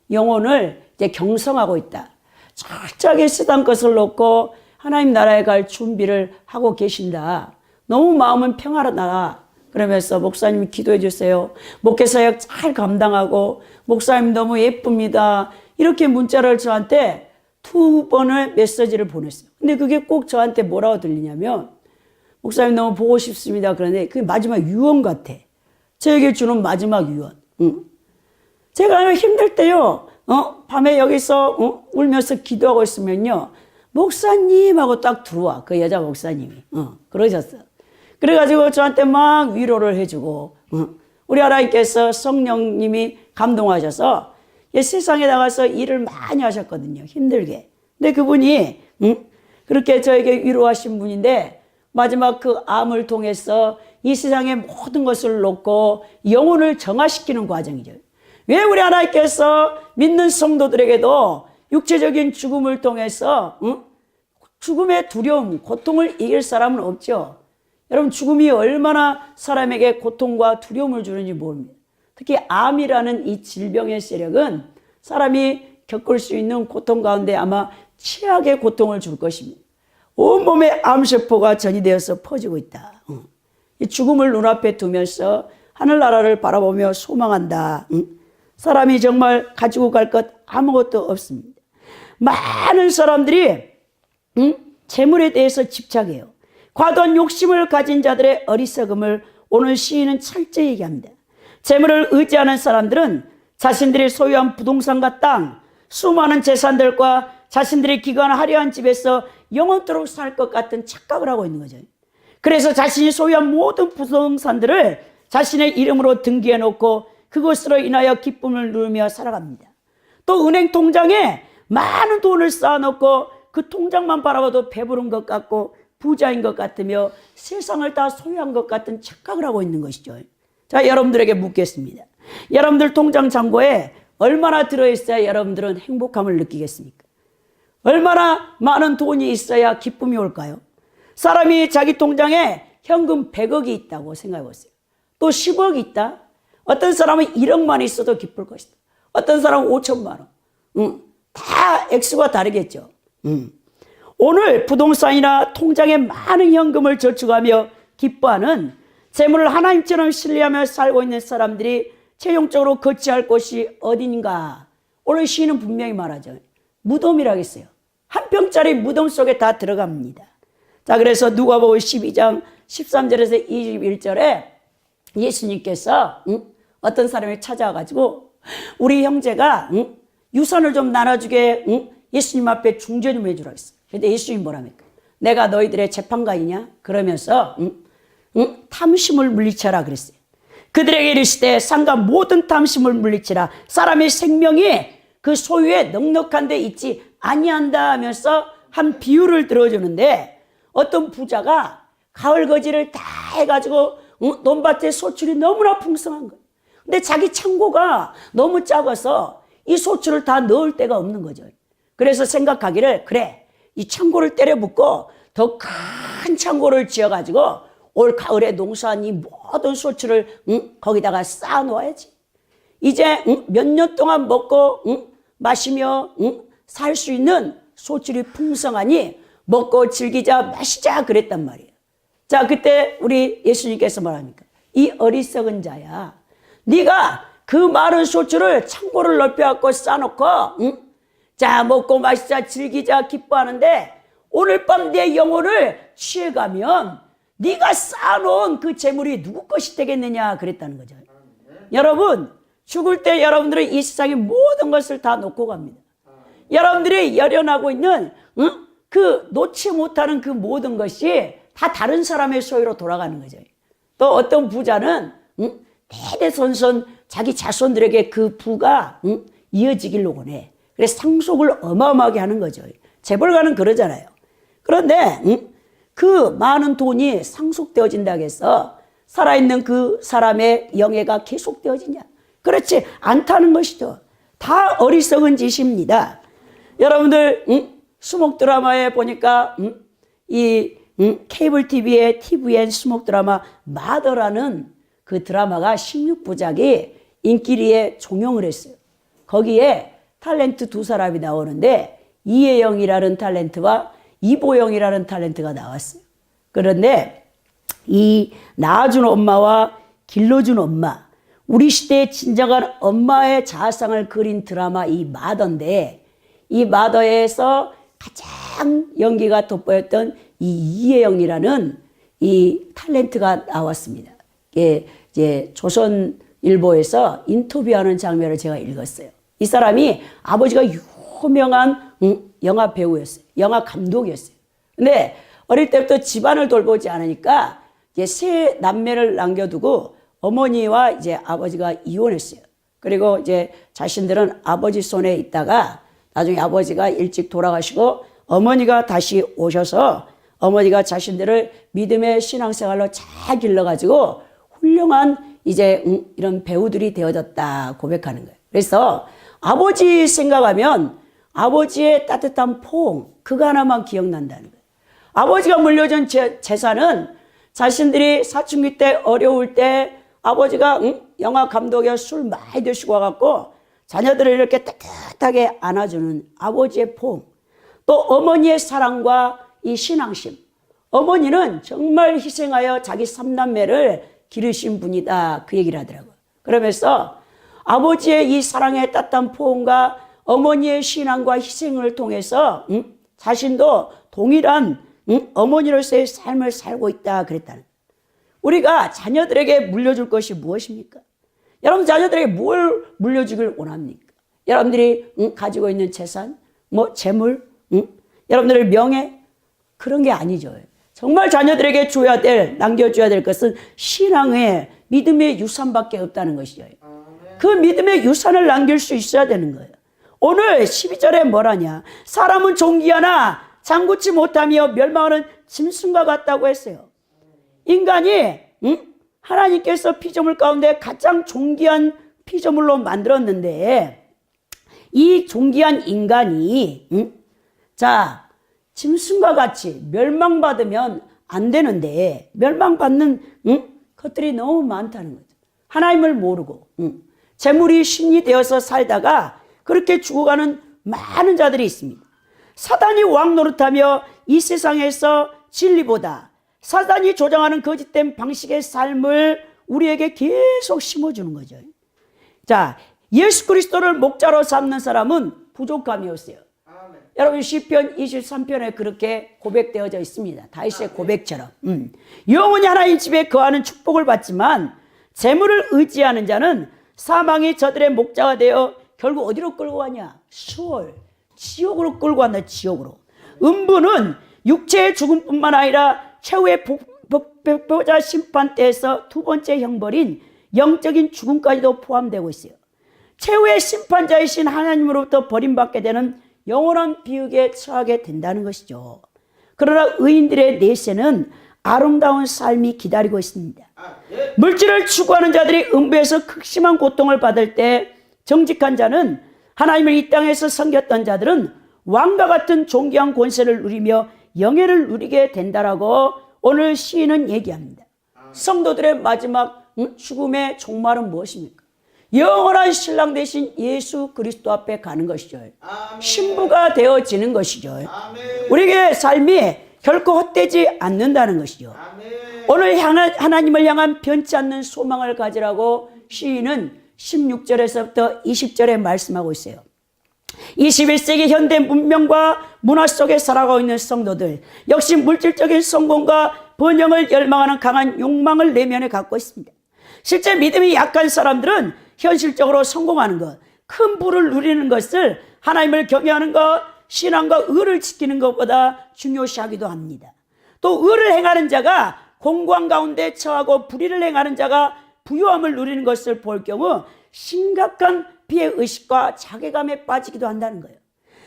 영혼을 이제 경성하고 있다. 철저하게 쓰던 것을 놓고 하나님 나라에 갈 준비를 하고 계신다. 너무 마음은 평화로다. 그러면서 목사님 기도해 주세요. 목회사역 잘 감당하고 목사님 너무 예쁩니다. 이렇게 문자를 저한테 2번의 메시지를 보냈어요. 근데 그게 꼭 저한테 뭐라고 들리냐면 목사님 너무 보고 싶습니다. 그런데 그게 마지막 유언 같아. 저에게 주는 마지막 유언. 제가 힘들 때요. 밤에 여기서 울면서 기도하고 있으면요. 목사님 하고 딱 들어와. 그 여자 목사님이. 그러셨어. 그래가지고 저한테 막 위로를 해주고 우리 하나님께서 성령님이 감동하셔서 세상에 나가서 일을 많이 하셨거든요. 힘들게. 근데 그분이 그렇게 저에게 위로하신 분인데 마지막 그 암을 통해서 이 세상의 모든 것을 놓고 영혼을 정화시키는 과정이죠. 왜 우리 하나님께서 믿는 성도들에게도 육체적인 죽음을 통해서 죽음의 두려움, 고통을 이길 사람은 없죠. 여러분 죽음이 얼마나 사람에게 고통과 두려움을 주는지 모릅니다. 특히 암이라는 이 질병의 세력은 사람이 겪을 수 있는 고통 가운데 아마 최악의 고통을 줄 것입니다. 온몸에 암세포가 전이되어서 퍼지고 있다. 이 죽음을 눈앞에 두면서 하늘나라를 바라보며 소망한다. 사람이 정말 가지고 갈 것 아무것도 없습니다. 많은 사람들이 재물에 대해서 집착해요. 과도한 욕심을 가진 자들의 어리석음을 오늘 시인은 철저히 얘기합니다. 재물을 의지하는 사람들은 자신들이 소유한 부동산과 땅, 수많은 재산들과 자신들이 기거나 화려한 집에서 영원토록 살 것 같은 착각을 하고 있는 거죠. 그래서 자신이 소유한 모든 부동산들을 자신의 이름으로 등기해 놓고 그것으로 인하여 기쁨을 누리며 살아갑니다. 또 은행 통장에 많은 돈을 쌓아놓고 그 통장만 바라봐도 배부른 것 같고 부자인 것 같으며 세상을 다 소유한 것 같은 착각을 하고 있는 것이죠. 자, 여러분들에게 묻겠습니다. 여러분들 통장 잔고에 얼마나 들어있어야 여러분들은 행복함을 느끼겠습니까? 얼마나 많은 돈이 있어야 기쁨이 올까요? 사람이 자기 통장에 현금 100억이 있다고 생각해 보세요. 또 10억이 있다? 어떤 사람은 1억만 있어도 기쁠 것이다. 어떤 사람은 5천만 원. 다 액수가 다르겠죠. 오늘 부동산이나 통장에 많은 현금을 저축하며 기뻐하는 재물을 하나님처럼 신뢰하며 살고 있는 사람들이 최종적으로 거치할 곳이 어딘가? 오늘 시인은 분명히 말하죠. 무덤이라고 했어요. 한 평짜리 무덤 속에 다 들어갑니다. 자, 그래서 누가복음 12장 13절에서 21절에 예수님께서 어떤 사람이 찾아와가지고 우리 형제가 유산을 좀 나눠주게 예수님 앞에 중재 좀 해주라고 했어요. 근데 예수님 뭐랍니까? 내가 너희들의 재판관이냐? 그러면서 탐심을 물리쳐라 그랬어요. 그들에게 이르시되 상가 모든 탐심을 물리치라. 사람의 생명이 그 소유에 넉넉한 데 있지 아니한다 하면서 한 비유를 들어주는데 어떤 부자가 가을 거지를 다 해가지고 논밭에 소출이 너무나 풍성한 거예요. 근데 자기 창고가 너무 작아서 이 소출을 다 넣을 데가 없는 거죠. 그래서 생각하기를 그래 이 창고를 때려 붓고 더 큰 창고를 지어가지고 올 가을에 농사한 이 모든 소출을 거기다가 쌓아놓아야지. 이제 몇 년 동안 먹고 마시며 살 수 있는 소출이 풍성하니 먹고 즐기자 마시자 그랬단 말이에요. 자, 그때 우리 예수님께서 말합니까? 이 어리석은 자야, 네가 그 많은 소출을 창고를 넓혀갖고 쌓아놓고 자, 먹고 마시자 즐기자 기뻐하는데 오늘 밤 내 영혼을 취해가면 네가 쌓아놓은 그 재물이 누구 것이 되겠느냐 그랬다는 거죠. 여러분, 죽을 때 여러분들은 이 세상의 모든 것을 다 놓고 갑니다. 여러분들이 열연하고 있는 그 놓지 못하는 그 모든 것이 다 다른 사람의 소유로 돌아가는 거죠. 또 어떤 부자는 대대손손 자기 자손들에게 그 부가 이어지기를 원해. 그래서 상속을 어마어마하게 하는 거죠. 재벌가는 그러잖아요. 그런데 그 많은 돈이 상속되어진다고 해서 살아있는 그 사람의 영예가 계속되어지냐? 그렇지 않다는 것이죠. 다 어리석은 짓입니다. 여러분들 수목 드라마에 보니까 이 케이블 TV의 TVN 수목 드라마 마더라는 그 드라마가 16부작이 인기리에 종영을 했어요. 거기에 탤런트 두 사람이 나오는데 이혜영이라는 탤런트와 이보영이라는 탤런트가 나왔어요. 그런데 이 낳아준 엄마와 길러준 엄마, 우리 시대의 진정한 엄마의 자아상을 그린 드라마 이 마더인데, 이 마더에서 가장 연기가 돋보였던 이 이혜영이라는 이 탤런트가 나왔습니다. 이제 조선일보에서 인터뷰하는 장면을 제가 읽었어요. 이 사람이 아버지가 유명한 영화 배우였어요. 영화 감독이었어요. 근데 어릴 때부터 집안을 돌보지 않으니까 이제 세 남매를 남겨두고 어머니와 이제 아버지가 이혼했어요. 그리고 이제 자신들은 아버지 손에 있다가 나중에 아버지가 일찍 돌아가시고 어머니가 다시 오셔서 어머니가 자신들을 믿음의 신앙생활로 잘 길러가지고 훌륭한 이제 이런 배우들이 되어졌다 고백하는 거예요. 그래서 아버지 생각하면 아버지의 따뜻한 포옹 그거 하나만 기억난다는 거예요. 아버지가 물려준 재산은 자신들이 사춘기 때 어려울 때 아버지가 영화 감독이어 술 많이 드시고 와갖고 자녀들을 이렇게 따뜻하게 안아주는 아버지의 포옹, 또 어머니의 사랑과 이 신앙심. 어머니는 정말 희생하여 자기 삼남매를 기르신 분이다 그 얘기를 하더라고요. 그러면서 아버지의 이 사랑의 따뜻한 포옹과 어머니의 신앙과 희생을 통해서 자신도 동일한 어머니로서의 삶을 살고 있다 그랬다는. 우리가 자녀들에게 물려줄 것이 무엇입니까? 여러분 자녀들에게 뭘 물려주길 원합니까? 여러분들이 가지고 있는 재산, 뭐 재물, 여러분들의 명예 그런 게 아니죠. 정말 자녀들에게 줘야 될, 남겨줘야 될 것은 신앙의 믿음의 유산밖에 없다는 것이죠. 그 믿음의 유산을 남길 수 있어야 되는 거예요. 오늘 12절에 뭐라냐? 사람은 존귀하나 장구치 못하며 멸망하는 짐승과 같다고 했어요. 인간이 하나님께서 피조물 가운데 가장 존귀한 피조물로 만들었는데 이 존귀한 인간이 자 짐승과 같이 멸망받으면 안 되는데 멸망받는 것들이 너무 많다는 거죠. 하나님을 모르고 재물이 신이 되어서 살다가 그렇게 죽어가는 많은 자들이 있습니다. 사단이 왕 노릇하며 이 세상에서 진리보다 사단이 조장하는 거짓된 방식의 삶을 우리에게 계속 심어주는 거죠. 자, 예수 그리스도를 목자로 삼는 사람은 부족함이었어요. 아멘. 여러분 시편 23편에 그렇게 고백되어져 있습니다. 다윗의 고백처럼. 영원히 하나님 집에 거하는 축복을 받지만 재물을 의지하는 자는 사망이 저들의 목자가 되어 결국 어디로 끌고 가냐? 수월, 지옥으로 끌고 간다. 지옥으로. 음부는 육체의 죽음뿐만 아니라 최후의 복보자 심판 때에서 두 번째 형벌인 영적인 죽음까지도 포함되고 있어요. 최후의 심판자이신 하나님으로부터 버림받게 되는 영원한 비극에 처하게 된다는 것이죠. 그러나 의인들의 내세는 아름다운 삶이 기다리고 있습니다. 물질을 추구하는 자들이 음부에서 극심한 고통을 받을 때 정직한 자는 하나님을 이 땅에서 섬겼던 자들은 왕과 같은 존귀한 권세를 누리며 영예를 누리게 된다라고 오늘 시인은 얘기합니다. 성도들의 마지막 죽음의 종말은 무엇입니까? 영원한 신랑 되신 예수 그리스도 앞에 가는 것이죠. 신부가 되어지는 것이죠. 우리에게 삶이 결코 헛되지 않는다는 것이죠. 오늘 하나님을 향한 변치 않는 소망을 가지라고 시인은 16절에서부터 20절에 말씀하고 있어요. 21세기 현대 문명과 문화 속에 살아가고 있는 성도들, 역시 물질적인 성공과 번영을 열망하는 강한 욕망을 내면에 갖고 있습니다. 실제 믿음이 약한 사람들은 현실적으로 성공하는 것, 큰 부를 누리는 것을 하나님을 경외하는 것, 신앙과 의를 지키는 것보다 중요시하기도 합니다. 또 의를 행하는 자가 공고한 가운데 처하고 불의를 행하는 자가 부유함을 누리는 것을 볼 경우 심각한 피해의식과 자괴감에 빠지기도 한다는 거예요.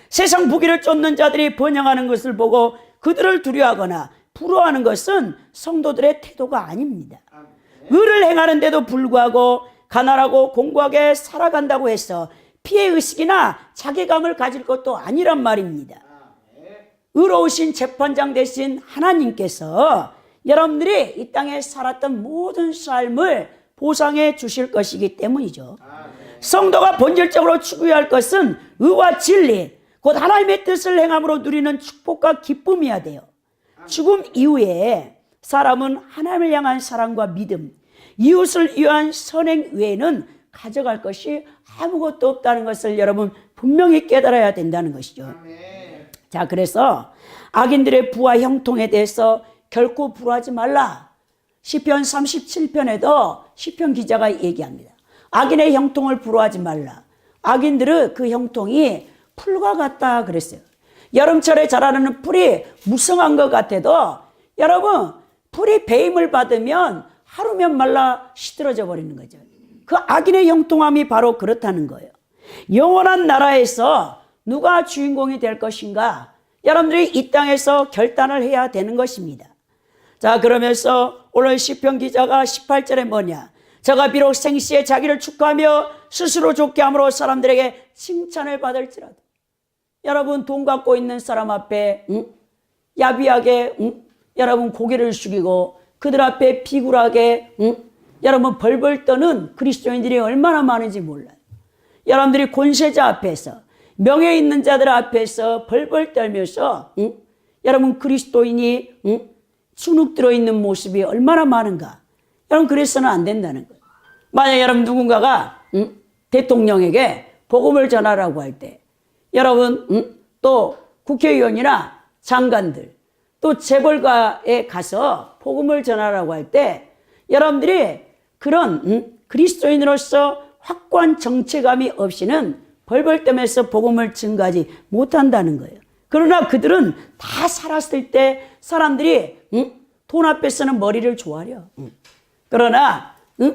세상 부귀를 쫓는 자들이 번영하는 것을 보고 그들을 두려워하거나 부러워하는 것은 성도들의 태도가 아닙니다. 의를 행하는데도 불구하고 가난하고 공고하게 살아간다고 해서 피해의식이나 자괴감을 가질 것도 아니란 말입니다. 의로우신 재판장 되신 하나님께서 여러분들이 이 땅에 살았던 모든 삶을 보상해 주실 것이기 때문이죠. 성도가 본질적으로 추구해야 할 것은 의와 진리, 곧 하나님의 뜻을 행함으로 누리는 축복과 기쁨이어야 돼요. 죽음 이후에 사람은 하나님을 향한 사랑과 믿음, 이웃을 위한 선행 외에는 가져갈 것이 아무것도 없다는 것을 여러분 분명히 깨달아야 된다는 것이죠. 자, 그래서 악인들의 부와 형통에 대해서 결코 불화하지 말라. 시편 37편에도 시편 기자가 얘기합니다. 악인의 형통을 불화하지 말라. 악인들은 그 형통이 풀과 같다 그랬어요. 여름철에 자라는 풀이 무성한 것 같아도 여러분 풀이 배임을 받으면 하루면 말라 시들어져 버리는 거죠. 그 악인의 형통함이 바로 그렇다는 거예요. 영원한 나라에서 누가 주인공이 될 것인가? 여러분들이 이 땅에서 결단을 해야 되는 것입니다. 자, 그러면서 오늘 시편 기자가 18절에 뭐냐? 저가 비록 생시에 자기를 축하하며 스스로 좋게 함으로 사람들에게 칭찬을 받을지라도. 여러분 돈 갖고 있는 사람 앞에 야비하게 여러분 고개를 숙이고 그들 앞에 비굴하게 여러분 벌벌 떠는 그리스도인들이 얼마나 많은지 몰라요. 여러분들이 권세자 앞에서 명예 있는 자들 앞에서 벌벌 떨면서 여러분 그리스도인이 순욱 들어있는 모습이 얼마나 많은가. 여러분 그래서는 안 된다는 거예요. 만약 여러분 누군가가 대통령에게 복음을 전하라고 할 때 여러분 또 국회의원이나 장관들 또 재벌가에 가서 복음을 전하라고 할 때 여러분들이 그런 그리스도인으로서 확고한 정체감이 없이는 벌벌 떠면서 복음을 증거하지 못한다는 거예요. 그러나 그들은 다 살았을 때 사람들이 돈 앞에서는 머리를 조아려. 그러나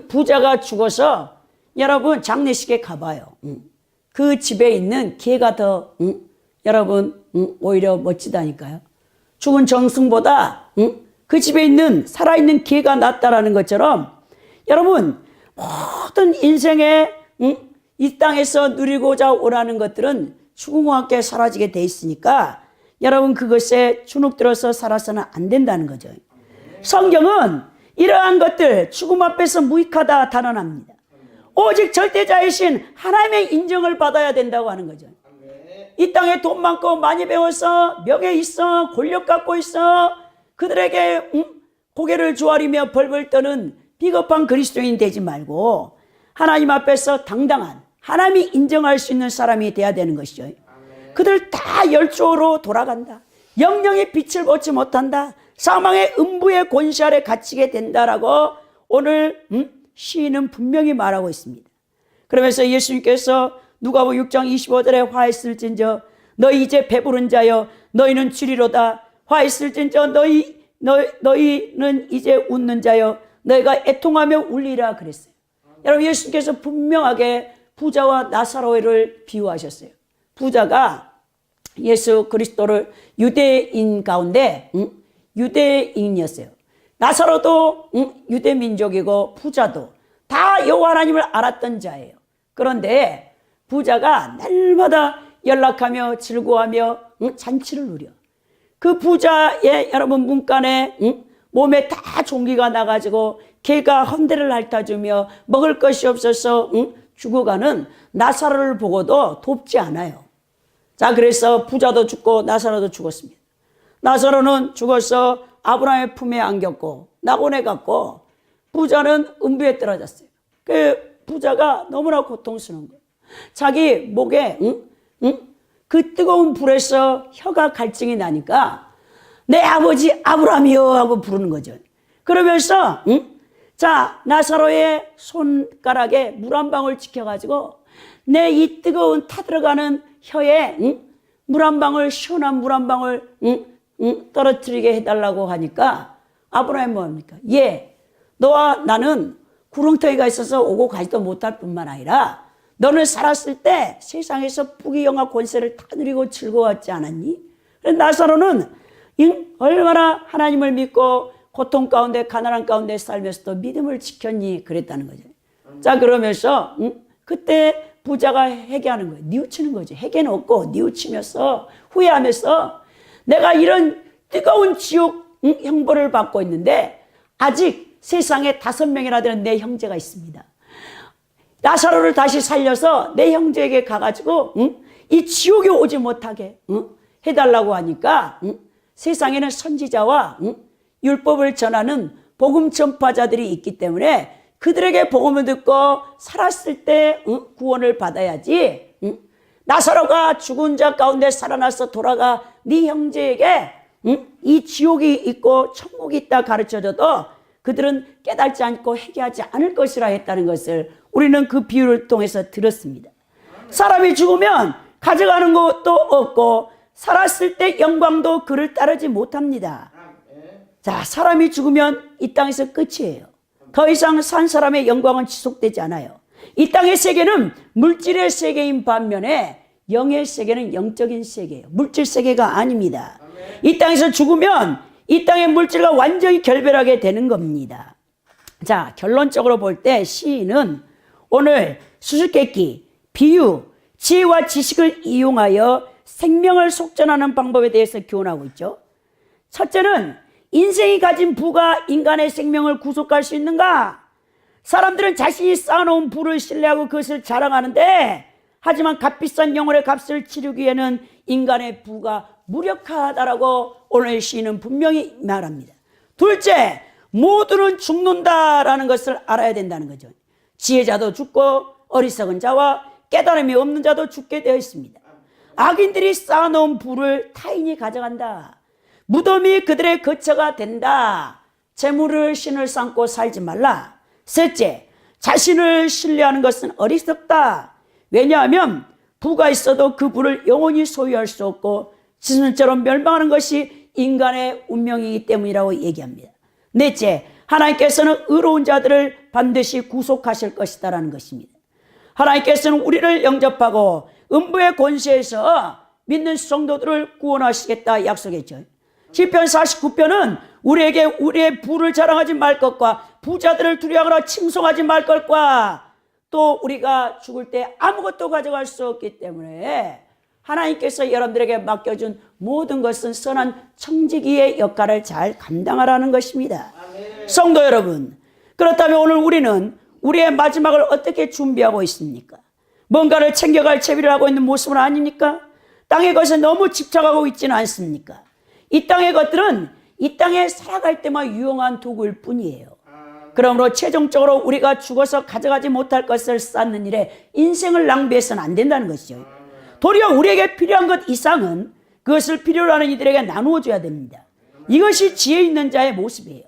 부자가 죽어서 여러분 장례식에 가봐요. 그 집에 있는 개가 더 여러분 오히려 멋지다니까요. 죽은 정승보다 그 집에 있는 살아있는 개가 낫다라는 것처럼 여러분 모든 인생에 이 땅에서 누리고자 원하는 것들은 죽음과 함께 사라지게 돼 있으니까 여러분 그것에 주눅들어서 살아서는 안 된다는 거죠. 성경은 이러한 것들 죽음 앞에서 무익하다 단언합니다. 오직 절대자이신 하나님의 인정을 받아야 된다고 하는 거죠. 이 땅에 돈 많고 많이 배워서 명예 있어 권력 갖고 있어 그들에게 고개를 조아리며 벌벌 떠는 비겁한 그리스도인 되지 말고 하나님 앞에서 당당한 하나님이 인정할 수 있는 사람이 돼야 되는 것이죠. 그들 다 열조로 돌아간다. 영영의 빛을 보지 못한다. 사망의 음부의 권세 아래 갇히게 된다라고 오늘 시인은 분명히 말하고 있습니다. 그러면서 예수님께서 누가복음 6장 25절에 화했을진저 너희 이제 배부른 자여 너희는 주리로다. 화했을진저 너희는 이제 웃는 자여 너희가 애통하며 울리라 그랬어요. 여러분 예수님께서 분명하게 부자와 나사로를 비유하셨어요. 부자가 예수 그리스도를 유대인 가운데 유대인이었어요. 나사로도 유대민족이고 부자도 다 여호와 하나님을 알았던 자예요. 그런데 부자가 날마다 연락하며 즐거워하며 잔치를 누려. 그 부자의 여러분 문간에 몸에 다 종기가 나가지고 개가 헌대를 핥아주며 먹을 것이 없어서 죽어가는 나사로를 보고도 돕지 않아요. 자, 그래서 부자도 죽고 나사로도 죽었습니다. 나사로는 죽어서 아브라함의 품에 안겼고 낙원에 갔고 부자는 음부에 떨어졌어요. 그 부자가 너무나 고통스러운 거예요. 자기 목에 그 뜨거운 불에서 혀가 갈증이 나니까 내 아버지 아브라함이요 하고 부르는 거죠. 그러면서 자, 나사로의 손가락에 물 한 방울 지켜가지고 내 이 뜨거운 타들어가는 혀에 물 한 방울, 시원한 물 한 방울 떨어뜨리게 해달라고 하니까 아브라함이 뭐합니까? 예, 너와 나는 구렁텅이가 있어서 오고 가지도 못할 뿐만 아니라 너는 살았을 때 세상에서 부귀영화 권세를 다 누리고 즐거웠지 않았니? 나사로는 얼마나 하나님을 믿고 고통 가운데 가난한 가운데 살면서도 믿음을 지켰니? 그랬다는 거죠. 자, 그러면서 그때 부자가 회개하는 거예요. 뉘우치는 거죠. 회개는 없고 뉘우치면서 후회하면서 내가 이런 뜨거운 지옥 형벌을 받고 있는데 아직 세상에 5명이나 되는 내 형제가 있습니다. 나사로를 다시 살려서 내 형제에게 가가지고 이 지옥에 오지 못하게 해달라고 하니까 세상에는 선지자와 율법을 전하는 복음 전파자들이 있기 때문에 그들에게 복음을 듣고 살았을 때 구원을 받아야지 나사로가 죽은 자 가운데 살아나서 돌아가 네 형제에게 이 지옥이 있고 천국이 있다 가르쳐줘도 그들은 깨닫지 않고 회개하지 않을 것이라 했다는 것을 우리는 그 비유를 통해서 들었습니다. 사람이 죽으면 가져가는 것도 없고 살았을 때 영광도 그를 따르지 못합니다. 자, 사람이 죽으면 이 땅에서 끝이에요. 더 이상 산 사람의 영광은 지속되지 않아요. 이 땅의 세계는 물질의 세계인 반면에 영의 세계는 영적인 세계예요. 물질 세계가 아닙니다. 이 땅에서 죽으면 이 땅의 물질과 완전히 결별하게 되는 겁니다. 자, 결론적으로 볼 때 시인은 오늘 수수께끼, 비유, 지혜와 지식을 이용하여 생명을 속전하는 방법에 대해서 교훈하고 있죠. 첫째는 인생이 가진 부가 인간의 생명을 구속할 수 있는가? 사람들은 자신이 쌓아놓은 부를 신뢰하고 그것을 자랑하는데 하지만 값비싼 영혼의 값을 치르기 위해는 인간의 부가 무력하다라고 오늘 시인은 분명히 말합니다. 둘째, 모두는 죽는다라는 것을 알아야 된다는 거죠. 지혜자도 죽고 어리석은 자와 깨달음이 없는 자도 죽게 되어 있습니다. 악인들이 쌓아놓은 부를 타인이 가져간다. 무덤이 그들의 거처가 된다. 재물을 신을 삼고 살지 말라. 셋째, 자신을 신뢰하는 것은 어리석다. 왜냐하면 부가 있어도 그 부를 영원히 소유할 수 없고 지순처럼 멸망하는 것이 인간의 운명이기 때문이라고 얘기합니다. 넷째, 하나님께서는 의로운 자들을 반드시 구속하실 것이다라는 것입니다. 하나님께서는 우리를 영접하고 음부의 권세에서 믿는 성도들을 구원하시겠다 약속했죠. 시편 49편은 우리에게 우리의 부를 자랑하지 말 것과 부자들을 두려워하거나 칭송하지 말 것과 또 우리가 죽을 때 아무것도 가져갈 수 없기 때문에 하나님께서 여러분들에게 맡겨준 모든 것은 선한 청지기의 역할을 잘 감당하라는 것입니다. 아멘. 성도 여러분, 그렇다면 오늘 우리는 우리의 마지막을 어떻게 준비하고 있습니까? 뭔가를 챙겨갈 채비를 하고 있는 모습은 아닙니까? 땅의 것에 너무 집착하고 있지는 않습니까? 이 땅의 것들은 이 땅에 살아갈 때만 유용한 도구일 뿐이에요. 그러므로 최종적으로 우리가 죽어서 가져가지 못할 것을 쌓는 일에 인생을 낭비해서는 안 된다는 것이죠. 도리어 우리에게 필요한 것 이상은 그것을 필요로 하는 이들에게 나누어 줘야 됩니다. 이것이 지혜 있는 자의 모습이에요.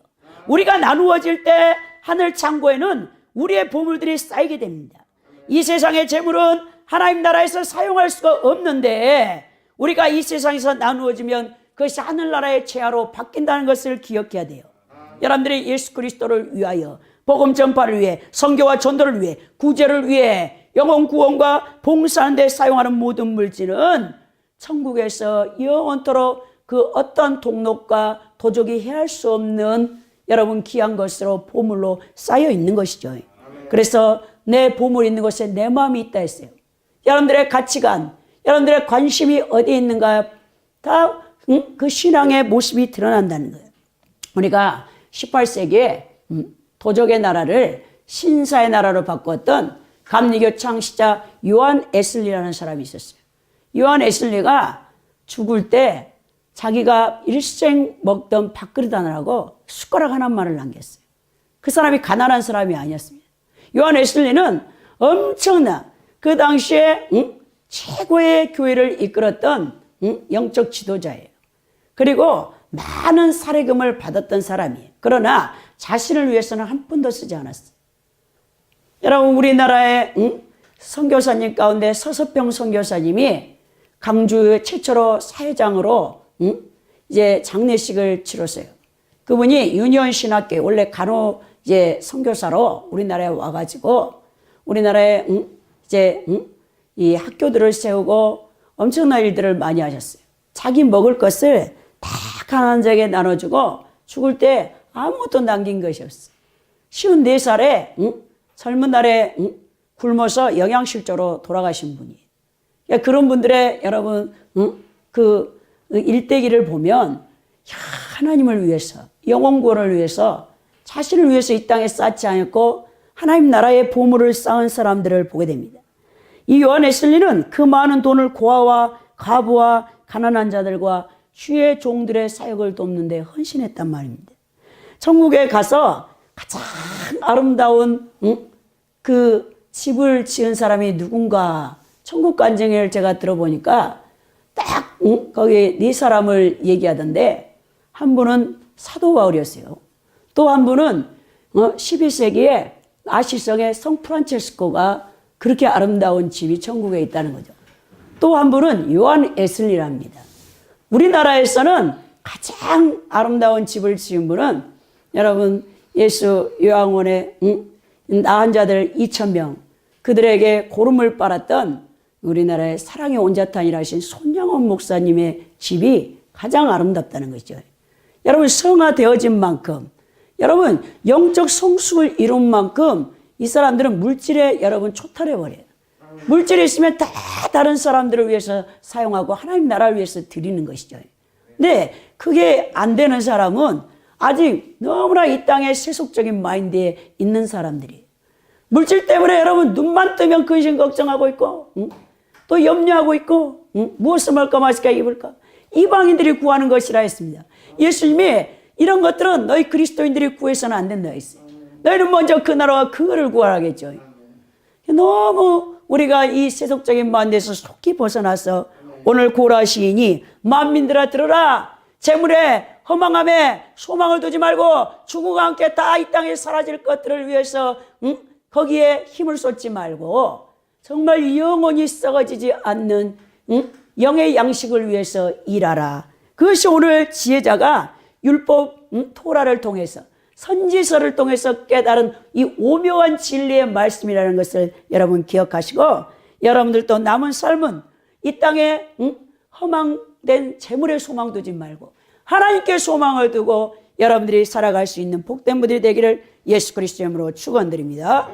우리가 나누어질 때 하늘 창고에는 우리의 보물들이 쌓이게 됩니다. 이 세상의 재물은 하나님 나라에서 사용할 수가 없는데 우리가 이 세상에서 나누어지면 그것이 하늘나라의 재화로 바뀐다는 것을 기억해야 돼요. 여러분들이 예수 그리스도를 위하여 복음 전파를 위해 선교와 전도를 위해 구제를 위해 영혼 구원과 봉사하는 데 사용하는 모든 물질은 천국에서 영원토록 그 어떤 동록과 도적이 해할 수 없는 여러분 귀한 것으로 보물로 쌓여 있는 것이죠. 그래서 내 보물 있는 곳에 내 마음이 있다 했어요. 여러분들의 가치관, 여러분들의 관심이 어디에 있는가 다 그 신앙의 모습이 드러난다는 거예요. 우리가 18세기에 도적의 나라를 신사의 나라로 바꿨던 감리교 창시자 요한 웨슬리라는 사람이 있었어요. 요한 웨슬리가 죽을 때 자기가 일생 먹던 밥그릇 하나라고 숟가락 하나만을 남겼어요. 그 사람이 가난한 사람이 아니었습니다. 요한 웨슬리는 엄청난 그 당시에 최고의 교회를 이끌었던 영적 지도자예요. 그리고 많은 사례금을 받았던 사람이에요. 그러나 자신을 위해서는 한 푼도 쓰지 않았어요. 여러분, 우리나라의 선교사님 가운데 서서평 선교사님이 강주 최초로 사회장으로 이제 장례식을 치렀어요. 그분이 유니온 신학교에 원래 간호 이제 선교사로 우리나라에 와가지고 우리나라에 이제 이 학교들을 세우고 엄청난 일들을 많이 하셨어요. 자기 먹을 것을 다 가난한 자에게 나눠주고 죽을 때 아무것도 남긴 것이 없어요. 54살에 젊은 날에 굶어서 영양실조로 돌아가신 분이에요. 그러니까 그런 분들의 여러분 그 일대기를 보면 하나님을 위해서 영혼 구원을 위해서 자신을 위해서 이 땅에 쌓지 않았고 하나님 나라의 보물을 쌓은 사람들을 보게 됩니다. 이 요한 웨슬리는 그 많은 돈을 고아와 과부와 가난한 자들과 주의 종들의 사역을 돕는 데 헌신했단 말입니다. 천국에 가서 가장 아름다운 그 집을 지은 사람이 누군가 천국 간증회를 제가 들어보니까 딱 거기 네 사람을 얘기하던데 한 분은 사도 바울이었어요. 또 한 분은 12세기에 아시성의 성 프란체스코가 그렇게 아름다운 집이 천국에 있다는 거죠. 또 한 분은 요한 웨슬리랍니다. 우리나라에서는 가장 아름다운 집을 지은 분은 여러분 예수 요양원에 나은 자들 2,000명 그들에게 고름을 빨았던 우리나라의 사랑의 온자탄이라 하신 손양원 목사님의 집이 가장 아름답다는 것이죠. 여러분 성화되어진 만큼 여러분 영적 성숙을 이룬 만큼 이 사람들은 물질에 여러분 초탈해버려요. 물질이 있으면 다 다른 사람들을 위해서 사용하고 하나님 나라를 위해서 드리는 것이죠. 근데 그게 안 되는 사람은 아직 너무나 이 땅의 세속적인 마인드에 있는 사람들이 물질 때문에 여러분 눈만 뜨면 근심 걱정하고 있고 또 염려하고 있고 무엇을 먹을까 마실까 입을까 이방인들이 구하는 것이라 했습니다. 예수님이 이런 것들은 너희 그리스도인들이 구해서는 안 된다 했어요. 너희는 먼저 그 나라와 그거를 구하라겠죠. 너무 우리가 이 세속적인 마인드에서 속히 벗어나서 오늘 고라 시인이 만민들아 들으라 재물에 허망함에 소망을 두지 말고 죽음과 함께 다 이 땅에 사라질 것들을 위해서 거기에 힘을 쏟지 말고 정말 영원히 썩어지지 않는 영의 양식을 위해서 일하라. 그것이 오늘 지혜자가 율법 토라를 통해서 선지서를 통해서 깨달은 이 오묘한 진리의 말씀이라는 것을 여러분 기억하시고 여러분들도 남은 삶은 이 땅에 허망된 재물에 소망 두지 말고 하나님께 소망을 두고 여러분들이 살아갈 수 있는 복된 분들이 되기를 예수 그리스도의 이름으로 축원드립니다.